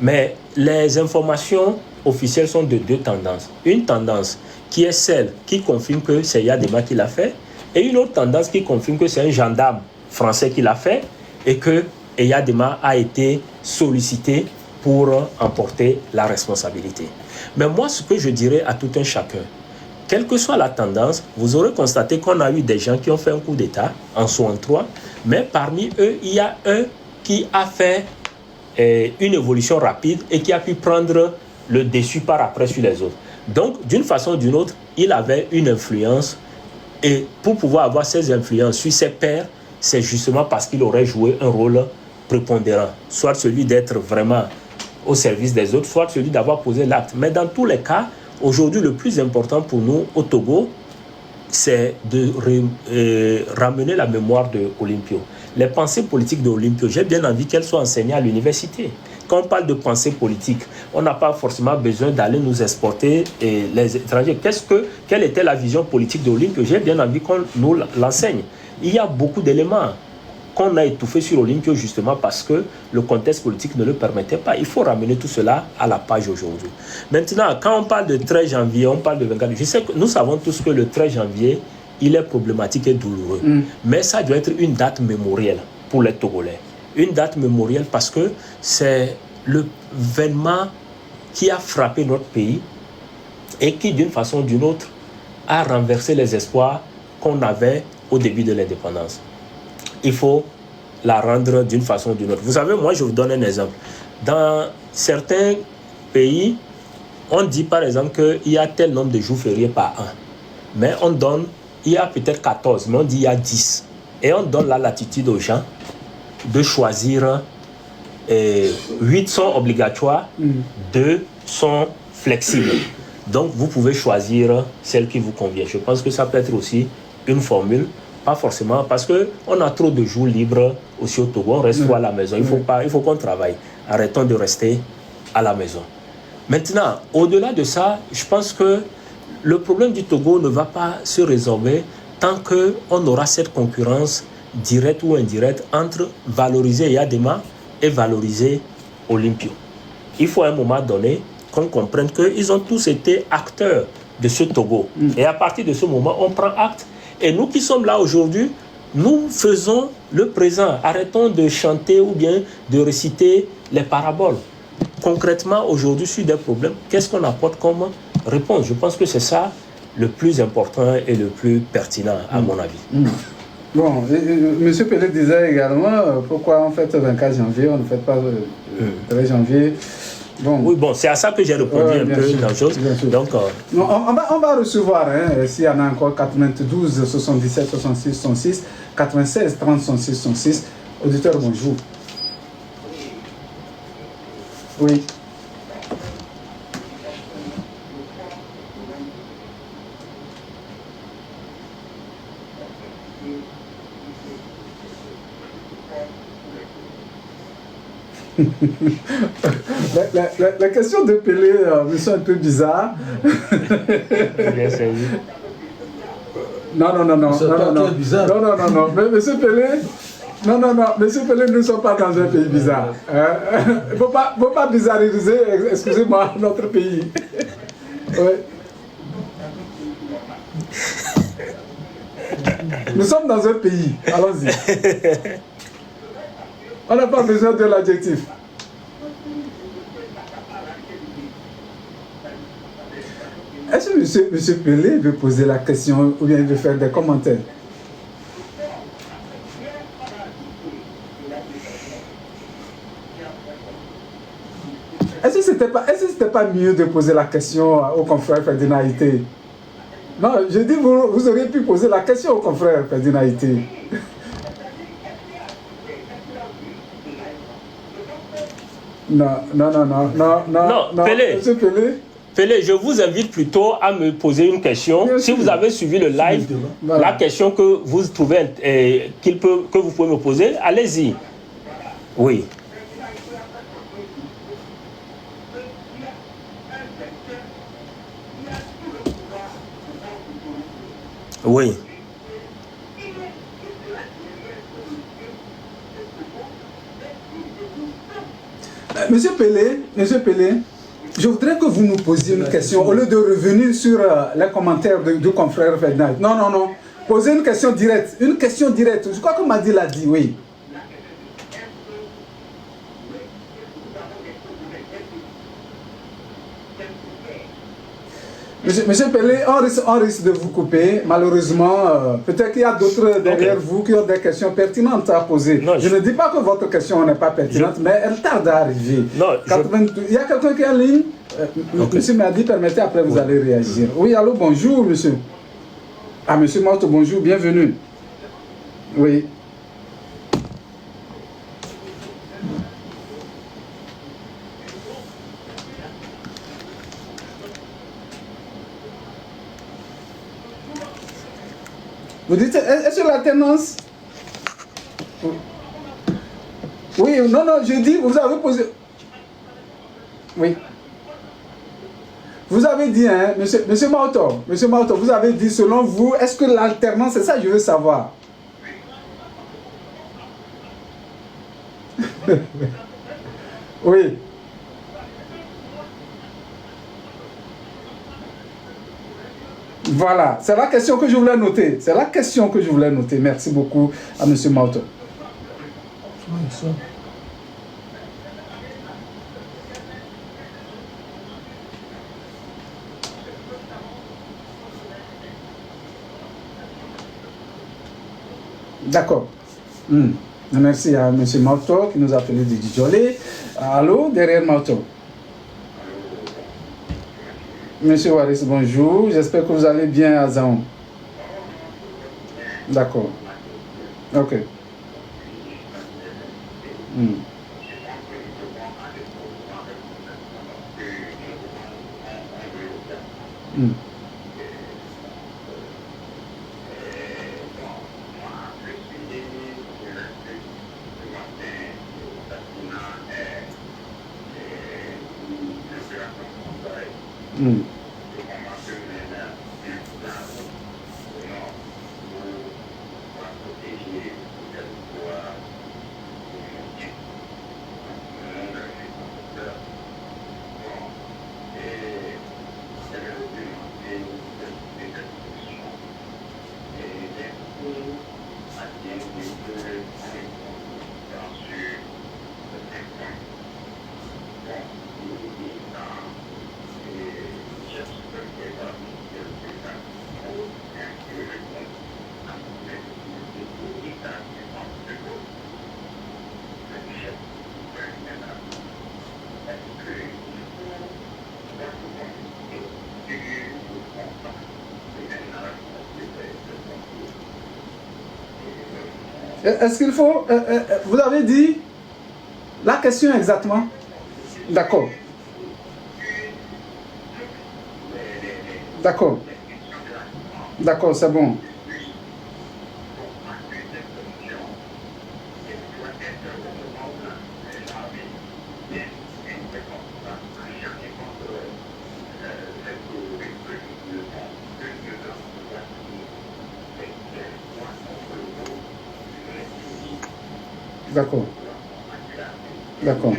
Mais les informations officielles sont de deux tendances. Une tendance qui est celle qui confirme que c'est Yadema qui l'a fait et une autre tendance qui confirme que c'est un gendarme français qui l'a fait et que Yadema a été sollicité pour emporter la responsabilité. Mais moi, ce que je dirais à tout un chacun, quelle que soit la tendance, vous aurez constaté qu'on a eu des gens qui ont fait un coup d'État en 63, mais parmi eux, il y a un qui a fait une évolution rapide et qui a pu prendre le dessus par après sur les autres. Donc, d'une façon ou d'une autre, il avait une influence et pour pouvoir avoir ces influences sur ses pairs, c'est justement parce qu'il aurait joué un rôle prépondérant, soit celui d'être vraiment au service des autres, soit celui d'avoir posé l'acte. Mais dans tous les cas, aujourd'hui, le plus important pour nous au Togo, c'est de ramener la mémoire de Olympio. Les pensées politiques de Olympio, j'ai bien envie qu'elles soient enseignées à l'université. quand on parle de pensée politique, on n'a pas forcément besoin d'aller nous exporter les étrangers. Quelle était la vision politique de Olympio? J'ai bien envie qu'on nous l'enseigne. Il y a beaucoup d'éléments qu'on a étouffés sur Olympio justement parce que le contexte politique ne le permettait pas. Il faut ramener tout cela à la page aujourd'hui. Maintenant, quand on parle de 13 janvier, on parle de 24, je sais que nous savons tous que le 13 janvier, il est problématique et douloureux. Mais ça doit être une date mémorielle pour les Togolais. Une date mémorielle parce que c'est l'événement qui a frappé notre pays et qui, d'une façon ou d'une autre, a renversé les espoirs qu'on avait au début de l'indépendance. Il faut la rendre d'une façon ou d'une autre. Vous savez, moi, je vous donne un exemple. Dans certains pays, on dit par exemple qu'il y a tel nombre de jours fériés par an. Mais on donne, il y a peut-être 14, mais on dit il y a 10. Et on donne la latitude aux gens de choisir. 8 sont obligatoires, 2 sont flexibles. Donc, vous pouvez choisir celle qui vous convient. Je pense que ça peut être aussi une formule. Pas forcément, parce qu'on a trop de jours libres aussi au Togo, on reste à la maison. Il faut qu'on travaille. Arrêtons de rester à la maison. Maintenant, au-delà de ça, je pense que le problème du Togo ne va pas se résorber tant qu'on aura cette concurrence directe ou indirecte entre valoriser Yadema et valoriser Olympio. Il faut à un moment donné qu'on comprenne qu'ils ont tous été acteurs de ce Togo. Et à partir de ce moment, on prend acte. Et nous qui sommes là aujourd'hui, nous faisons le présent. Arrêtons de chanter ou bien de réciter les paraboles. Concrètement, aujourd'hui, sur des problèmes, qu'est-ce qu'on apporte comme réponse? Je pense que c'est ça le plus important et le plus pertinent, à mon avis. Bon, M. Pelé disait également pourquoi on fête le 24 janvier, on ne fête pas le 13 janvier. Bon. Oui, bon, c'est à ça que j'ai répondu un peu dans la chose. Donc, non, on va recevoir, s'il y en a encore, 92 77 66 66, 96 30 66 66. Auditeur, bonjour. Oui. La question de Pelé me semble un peu bizarre. Non. Mais monsieur Pelé, monsieur Pelé, nous ne sommes pas dans un pays bizarre. Il ne faut pas bizarriser, excusez-moi, notre pays. Ouais. Nous sommes dans un pays, allons-y. On n'a pas besoin de l'adjectif. Est-ce que monsieur Pelé veut poser la question ou bien il veut faire des commentaires? Est-ce que c'était pas mieux de poser la question au confrère Ferdinand Haïté? Non, je dis vous auriez pu poser la question au confrère Ferdinand Haïté. Non, Pelé. Monsieur Pelé. Pelé, je vous invite plutôt à me poser une question. Si vous avez suivi le live, la question que vous trouvez que vous pouvez me poser, allez-y. Oui. Oui. Monsieur Pelé, je voudrais que vous nous posiez une question au lieu de revenir sur les commentaires du confrère Ferdinand. Non. Posez une question directe. Une question directe. Je crois que Madi l'a dit, oui. Monsieur Pelé, on risque de vous couper. Malheureusement, peut-être qu'il y a d'autres derrière vous qui ont des questions pertinentes à poser. Non, je ne dis pas que votre question n'est pas pertinente, mais elle tarde à arriver. Non, il y a quelqu'un qui est en ligne. Monsieur Madi, permettez, après vous allez réagir. Oui, allô, bonjour, monsieur. Ah, monsieur Morto, bonjour, bienvenue. Oui. Vous dites, est-ce que la tendance... Oui, non, je dis, vous avez posé... Oui. Vous avez dit, hein, monsieur Mauto, vous avez dit, selon vous, est-ce que l'alternance, c'est ça que je veux savoir. Oui. Voilà, c'est la question que je voulais noter. C'est la question que je voulais noter. Merci beaucoup à monsieur Mauto. D'accord. Merci à M. Mauto qui nous a appelé de Djolé. Allô, derrière Mauto. Monsieur Waris, bonjour. J'espère que vous allez bien à Zaon. D'accord. Ok. Est-ce qu'il faut... vous avez dit la question exactement? D'accord. D'accord. D'accord, c'est bon. D'accord. D'accord.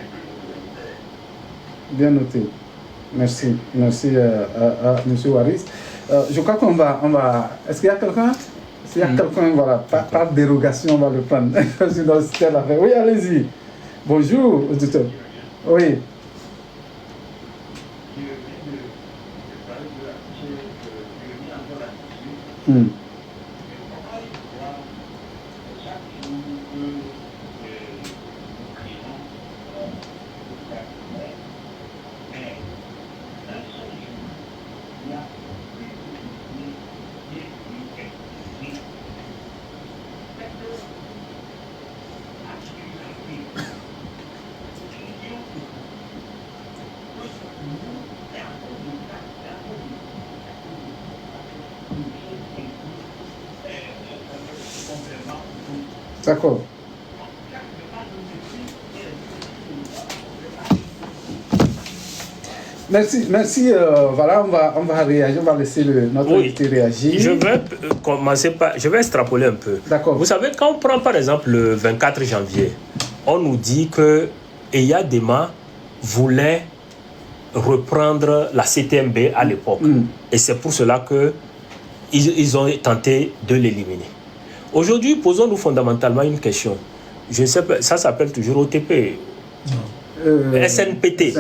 Bien noté. Merci. Merci à M. Waris. Je crois qu'on va... Est-ce qu'il y a quelqu'un? S'il y a quelqu'un, voilà, par dérogation, on va le prendre. Oui, allez-y. Bonjour, auditeur. Oui. D'accord. Merci. Voilà, on va réagir, on va laisser notre invité réagir. Je vais commencer par... Je vais extrapoler un peu. D'accord. Vous savez, quand on prend par exemple le 24 janvier, on nous dit que Eyadema voulait reprendre la CTMB à l'époque. Et c'est pour cela qu'ils ont tenté de l'éliminer. Aujourd'hui, posons-nous fondamentalement une question. Je ne sais pas, ça s'appelle toujours OTP. SNPT.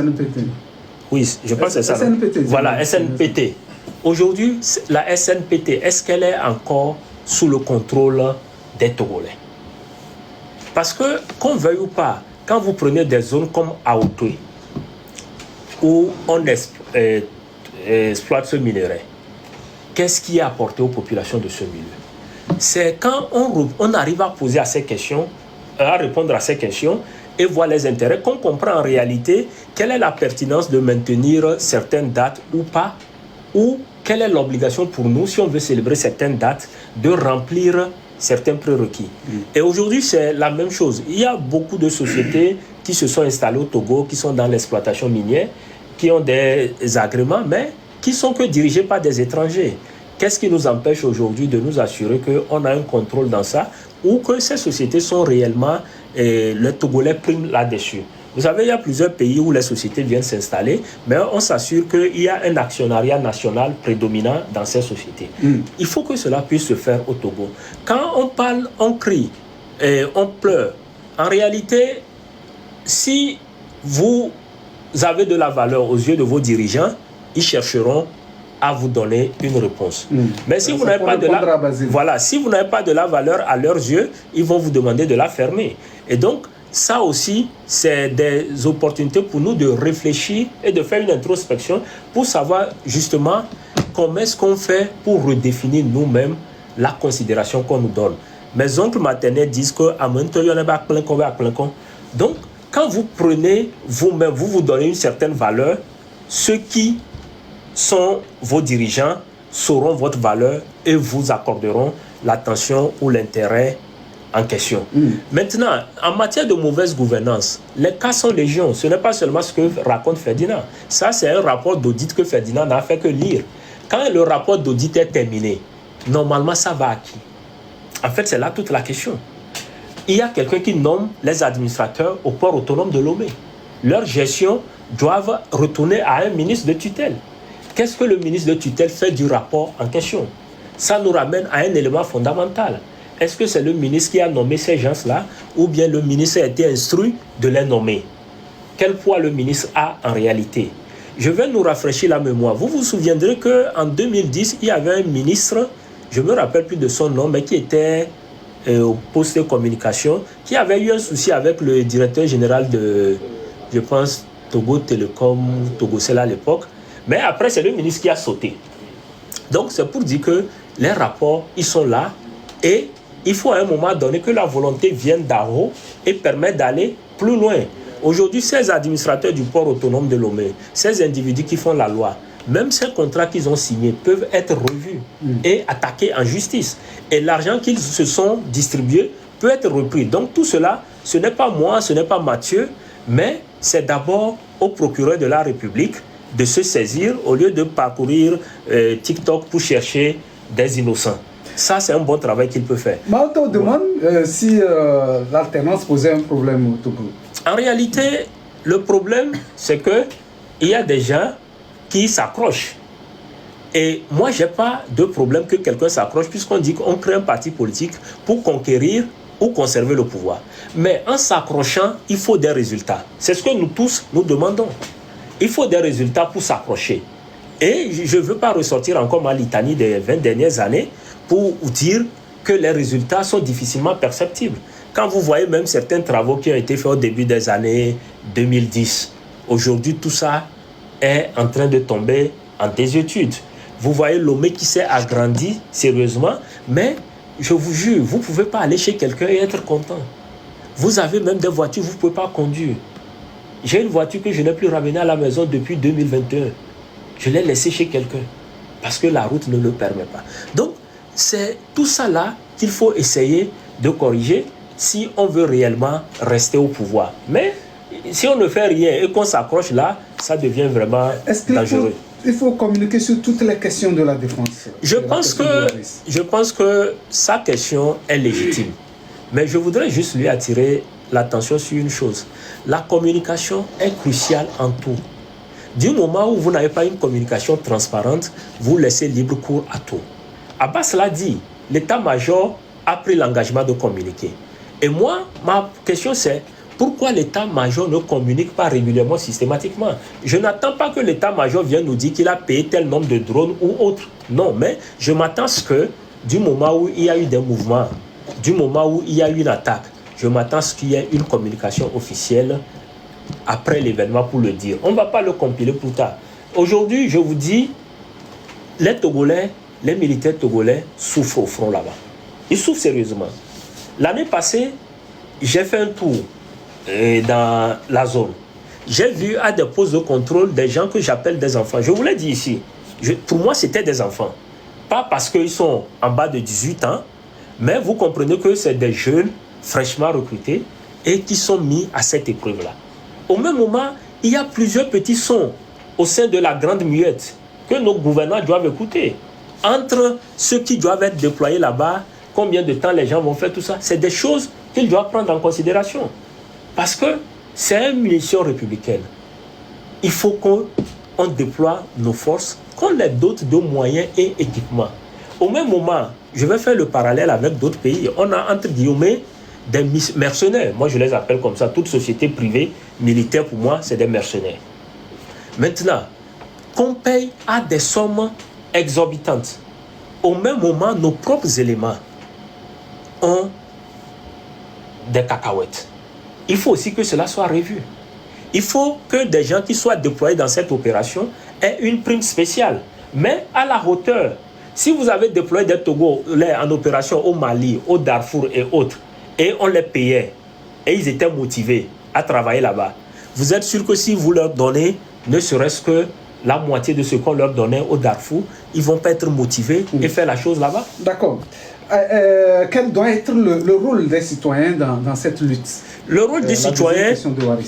Oui, je pense que c'est ça. SNPT. Voilà, SNPT. Aujourd'hui, la SNPT, est-ce qu'elle est encore sous le contrôle des Togolais? Parce que, qu'on veuille ou pas, quand vous prenez des zones comme Aotoui, où on exploite ce minerai, qu'est-ce qui est apporté aux populations de ce milieu? C'est quand on arrive à poser à ces questions, à répondre à ces questions et voir les intérêts, qu'on comprend en réalité quelle est la pertinence de maintenir certaines dates ou pas, ou quelle est l'obligation pour nous, si on veut célébrer certaines dates, de remplir certains prérequis. Et aujourd'hui, c'est la même chose. Il y a beaucoup de sociétés qui se sont installées au Togo, qui sont dans l'exploitation minière, qui ont des agréments, mais qui sont que dirigés par des étrangers. Qu'est-ce qui nous empêche aujourd'hui de nous assurer qu'on a un contrôle dans ça ou que ces sociétés sont réellement, le Togolais prime là-dessus? Vous savez, il y a plusieurs pays où les sociétés viennent s'installer, mais on s'assure qu'il y a un actionnariat national prédominant dans ces sociétés. Il faut que cela puisse se faire au Togo. Quand on parle, on crie, on pleure. En réalité, si vous avez de la valeur aux yeux de vos dirigeants, ils chercheront à vous donner une réponse. Mais si vous n'avez pas de si vous n'avez pas de la valeur à leurs yeux, ils vont vous demander de la fermer. Et donc, ça aussi, c'est des opportunités pour nous de réfléchir et de faire une introspection pour savoir justement comment est-ce qu'on fait pour redéfinir nous-mêmes la considération qu'on nous donne. Mes oncles maternels disent que donc, quand vous prenez vous-même, vous vous donnez une certaine valeur, ceux qui sont vos dirigeants sauront votre valeur et vous accorderont l'attention ou l'intérêt en question. Maintenant, en matière de mauvaise gouvernance, les cas sont légion. Ce n'est pas seulement ce que raconte Ferdinand. Ça, c'est un rapport d'audit que Ferdinand n'a fait que lire. Quand le rapport d'audit est terminé, normalement, ça va à qui? En fait, c'est là toute la question. Il y a quelqu'un qui nomme les administrateurs au port autonome de Lomé. Leur gestion doit retourner à un ministre de tutelle. Qu'est-ce que le ministre de tutelle fait du rapport en question? Ça nous ramène à un élément fondamental. Est-ce que c'est le ministre qui a nommé ces gens-là ou bien le ministre a été instruit de les nommer? Quel poids le ministre a en réalité? Je vais nous rafraîchir la mémoire. Vous vous souviendrez qu'en 2010, il y avait un ministre, je ne me rappelle plus de son nom, mais qui était au poste de communication, qui avait eu un souci avec le directeur général de, je pense, Togo Télécom, Togocel à l'époque. Mais après, c'est le ministre qui a sauté. Donc, c'est pour dire que les rapports, ils sont là et il faut à un moment donné que la volonté vienne d'en haut et permette d'aller plus loin. Aujourd'hui, ces administrateurs du port autonome de Lomé, ces individus qui font la loi, même ces contrats qu'ils ont signés peuvent être revus et attaqués en justice. Et l'argent qu'ils se sont distribués peut être repris. Donc tout cela, ce n'est pas moi, ce n'est pas Mathieu, mais c'est d'abord au procureur de la République de se saisir au lieu de parcourir TikTok pour chercher des innocents. Ça, c'est un bon travail qu'il peut faire. Mais on te demande si l'alternance posait un problème au Togo. En réalité, le problème, c'est qu'il y a des gens qui s'accrochent. Et moi, je n'ai pas de problème que quelqu'un s'accroche, puisqu'on dit qu'on crée un parti politique pour conquérir ou conserver le pouvoir. Mais en s'accrochant, il faut des résultats. C'est ce que nous tous, nous demandons. Il faut des résultats pour s'accrocher. Et je ne veux pas ressortir encore ma litanie des 20 dernières années pour dire que les résultats sont difficilement perceptibles. Quand vous voyez même certains travaux qui ont été faits au début des années 2010, aujourd'hui tout ça est en train de tomber en désuétude. Vous voyez Lomé qui s'est agrandi sérieusement, mais je vous jure, vous ne pouvez pas aller chez quelqu'un et être content. Vous avez même des voitures, vous ne pouvez pas conduire. J'ai une voiture que je n'ai plus ramenée à la maison depuis 2021. Je l'ai laissée chez quelqu'un parce que la route ne le permet pas. Donc, c'est tout ça là qu'il faut essayer de corriger si on veut réellement rester au pouvoir. Mais si on ne fait rien et qu'on s'accroche là, ça devient vraiment dangereux. Il faut communiquer sur toutes les questions de la défense. Je pense que sa question est légitime. Mais je voudrais juste lui attirer l'attention sur une chose. La communication est cruciale en tout. Du moment où vous n'avez pas une communication transparente, vous laissez libre cours à tout. Abbas l'a dit, l'état-major a pris l'engagement de communiquer. Et moi, ma question c'est, pourquoi l'état-major ne communique pas régulièrement, systématiquement? Je n'attends pas que l'état-major vienne nous dire qu'il a payé tel nombre de drones ou autre. Non, mais je m'attends à ce que, du moment où il y a eu des mouvements, du moment où il y a eu une attaque, je m'attends à ce qu'il y ait une communication officielle après l'événement pour le dire. On ne va pas le compiler plus tard. Aujourd'hui, je vous dis, les Togolais, les militaires togolais souffrent au front là-bas. Ils souffrent sérieusement. L'année passée, j'ai fait un tour dans la zone. J'ai vu à des postes de contrôle des gens que j'appelle des enfants. Je vous l'ai dit ici. Pour moi, c'était des enfants. Pas parce qu'ils sont en bas de 18 ans, Mais vous comprenez que c'est des jeunes fraîchement recrutés et qui sont mis à cette épreuve-là. Au même moment, il y a plusieurs petits sons au sein de la grande muette que nos gouvernants doivent écouter. Entre ceux qui doivent être déployés là-bas, combien de temps les gens vont faire tout ça, c'est des choses qu'ils doivent prendre en considération. Parce que c'est une mission républicaine. Il faut qu'on déploie nos forces, qu'on les dote de moyens et équipements. Au même moment, je vais faire le parallèle avec d'autres pays. On a entre guillemets des mercenaires. Moi, je les appelle comme ça. Toute société privée, militaire, pour moi, c'est des mercenaires. Maintenant, qu'on paye à des sommes exorbitantes. Au même moment, nos propres éléments ont des cacahuètes. Il faut aussi que cela soit revu. Il faut que des gens qui soient déployés dans cette opération aient une prime spéciale, mais à la hauteur. Si vous avez déployé des Togolais en opération au Mali, au Darfour et autres, et on les payait, et ils étaient motivés à travailler là-bas, vous êtes sûr que si vous leur donnez ne serait-ce que la moitié de ce qu'on leur donnait au Darfour, ils ne vont pas être motivés et faire la chose là-bas? D'accord. Quel doit être le rôle des citoyens dans cette lutte? Le rôle du citoyen,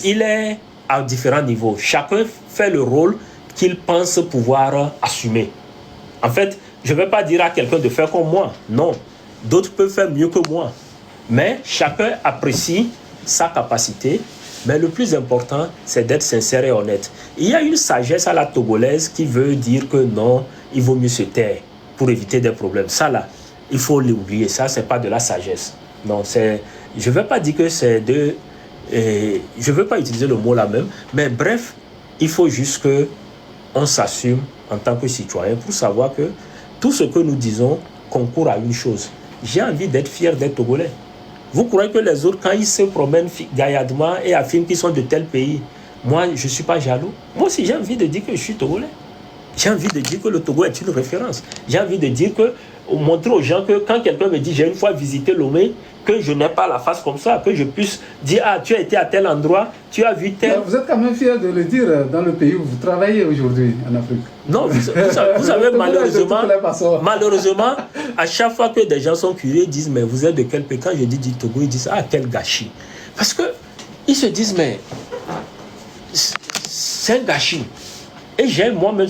il est à différents niveaux. Chacun fait le rôle qu'il pense pouvoir assumer. En fait, je ne vais pas dire à quelqu'un de faire comme moi. Non. D'autres peuvent faire mieux que moi. Mais chacun apprécie sa capacité. Mais le plus important, c'est d'être sincère et honnête. Il y a une sagesse à la togolaise qui veut dire que non, il vaut mieux se taire pour éviter des problèmes. Ça là, il faut l'oublier. Ça, ce n'est pas de la sagesse. Non, c'est... Je ne vais pas dire que c'est de... je ne veux pas utiliser le mot là même. Mais bref, il faut juste qu'on s'assume en tant que citoyen pour savoir que tout ce que nous disons concourt à une chose. J'ai envie d'être fier d'être Togolais. Vous croyez que les autres, quand ils se promènent gaillardement et affirment qu'ils sont de tel pays, moi, je ne suis pas jaloux. Moi aussi, j'ai envie de dire que je suis Togolais. J'ai envie de dire que le Togo est une référence. J'ai envie de dire que, montrer aux gens que quand quelqu'un me dit j'ai une fois visité Lomé, que je n'ai pas la face comme ça, que je puisse dire ah tu as été à tel endroit, tu as vu tel... Vous êtes quand même fier de le dire dans le pays où vous travaillez aujourd'hui en Afrique. Non, vous savez malheureusement, à chaque fois que des gens sont curieux, ils disent mais vous êtes de quel pays? Quand je dis du Togo, ils disent ah quel gâchis. Parce que ils se disent mais c'est un gâchis. Et j'ai moi-même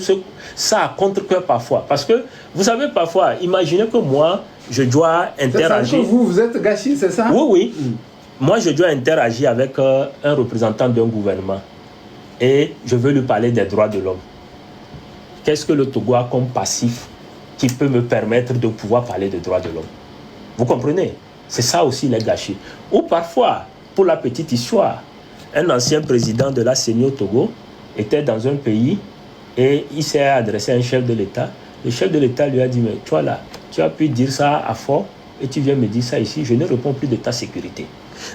ça à contre-cœur parfois. Parce que, vous savez, parfois, imaginez que moi, je dois interagir... C'est ça que vous êtes gâchis, c'est ça? Oui, oui. Moi, je dois interagir avec un représentant d'un gouvernement. Et je veux lui parler des droits de l'homme. Qu'est-ce que le Togo a comme passif qui peut me permettre de pouvoir parler des droits de l'homme? Vous comprenez? C'est ça aussi les gâchis. Ou parfois, pour la petite histoire, un ancien président de la CENI au Togo était dans un pays et il s'est adressé à un chef de l'État. Le chef de l'État lui a dit, mais toi là, tu as pu dire ça à fort et tu viens me dire ça ici, je ne réponds plus de ta sécurité.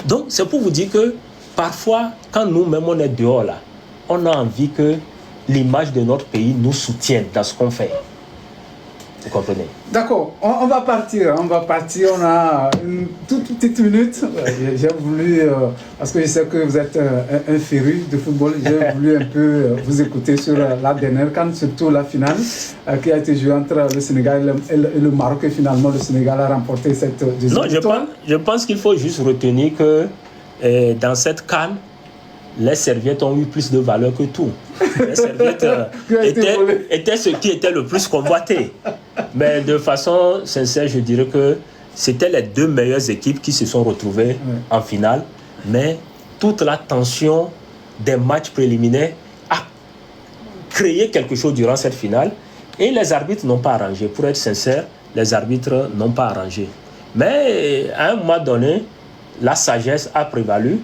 Donc c'est pour vous dire que parfois, quand nous-mêmes on est dehors là, on a envie que l'image de notre pays nous soutienne dans ce qu'on fait. Vous comprenez? D'accord, on va partir, on a une toute petite minute. J'ai voulu, parce que je sais que vous êtes un féru de football, j'ai voulu un peu vous écouter sur la dernière CAN, surtout la finale qui a été jouée entre le Sénégal et le Maroc, et finalement le Sénégal a remporté cette deuxième victoire. Non, je pense qu'il faut juste retenir que dans cette CAN, les serviettes ont eu plus de valeur que tout. Les serviettes étaient ce qui était le plus convoité. Mais de façon sincère, je dirais que c'était les deux meilleures équipes qui se sont retrouvées en finale. Mais toute la tension des matchs préliminaires a créé quelque chose durant cette finale. Et les arbitres n'ont pas arrangé. Pour être sincère, les arbitres n'ont pas arrangé. Mais à un moment donné, la sagesse a prévalu.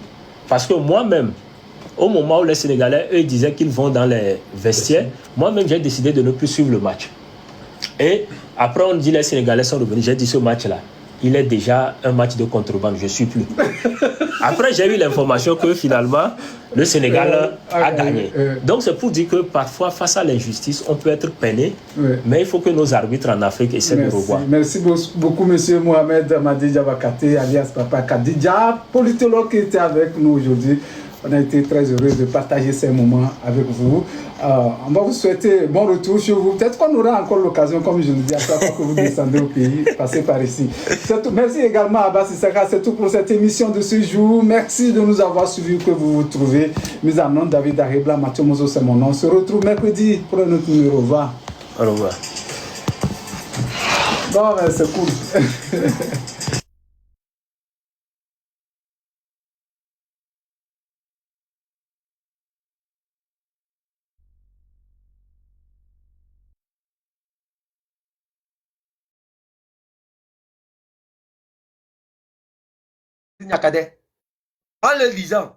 Parce que moi-même, au moment où les Sénégalais, eux, disaient qu'ils vont dans les vestiaires, moi-même, j'ai décidé de ne plus suivre le match. Et après, on dit les Sénégalais sont revenus. J'ai dit ce match-là, il est déjà un match de contrebande, je ne suis plus. Après, j'ai eu l'information que finalement, le Sénégal a gagné. Donc, c'est pour dire que parfois, face à l'injustice, on peut être peiné, mais il faut que nos arbitres en Afrique essaient de revoir. Merci beaucoup, M. Mohamed Madi Diabakate, alias Papa Kadidja, politologue qui était avec nous aujourd'hui. On a été très heureux de partager ces moments avec vous. On va vous souhaiter bon retour chez vous. Peut-être qu'on aura encore l'occasion, comme je le dis à chaque fois que vous descendez au pays, passer par ici. Merci également à Abbas Issaka. C'est tout pour cette émission de ce jour. Merci de nous avoir suivis, que vous vous trouvez. Mise en nom, David Aribla, Mathieu Mozo, c'est mon nom. On se retrouve mercredi pour un autre numéro. Au revoir. Au revoir. Bon, mais c'est cool. Nyakadé, en le lisant,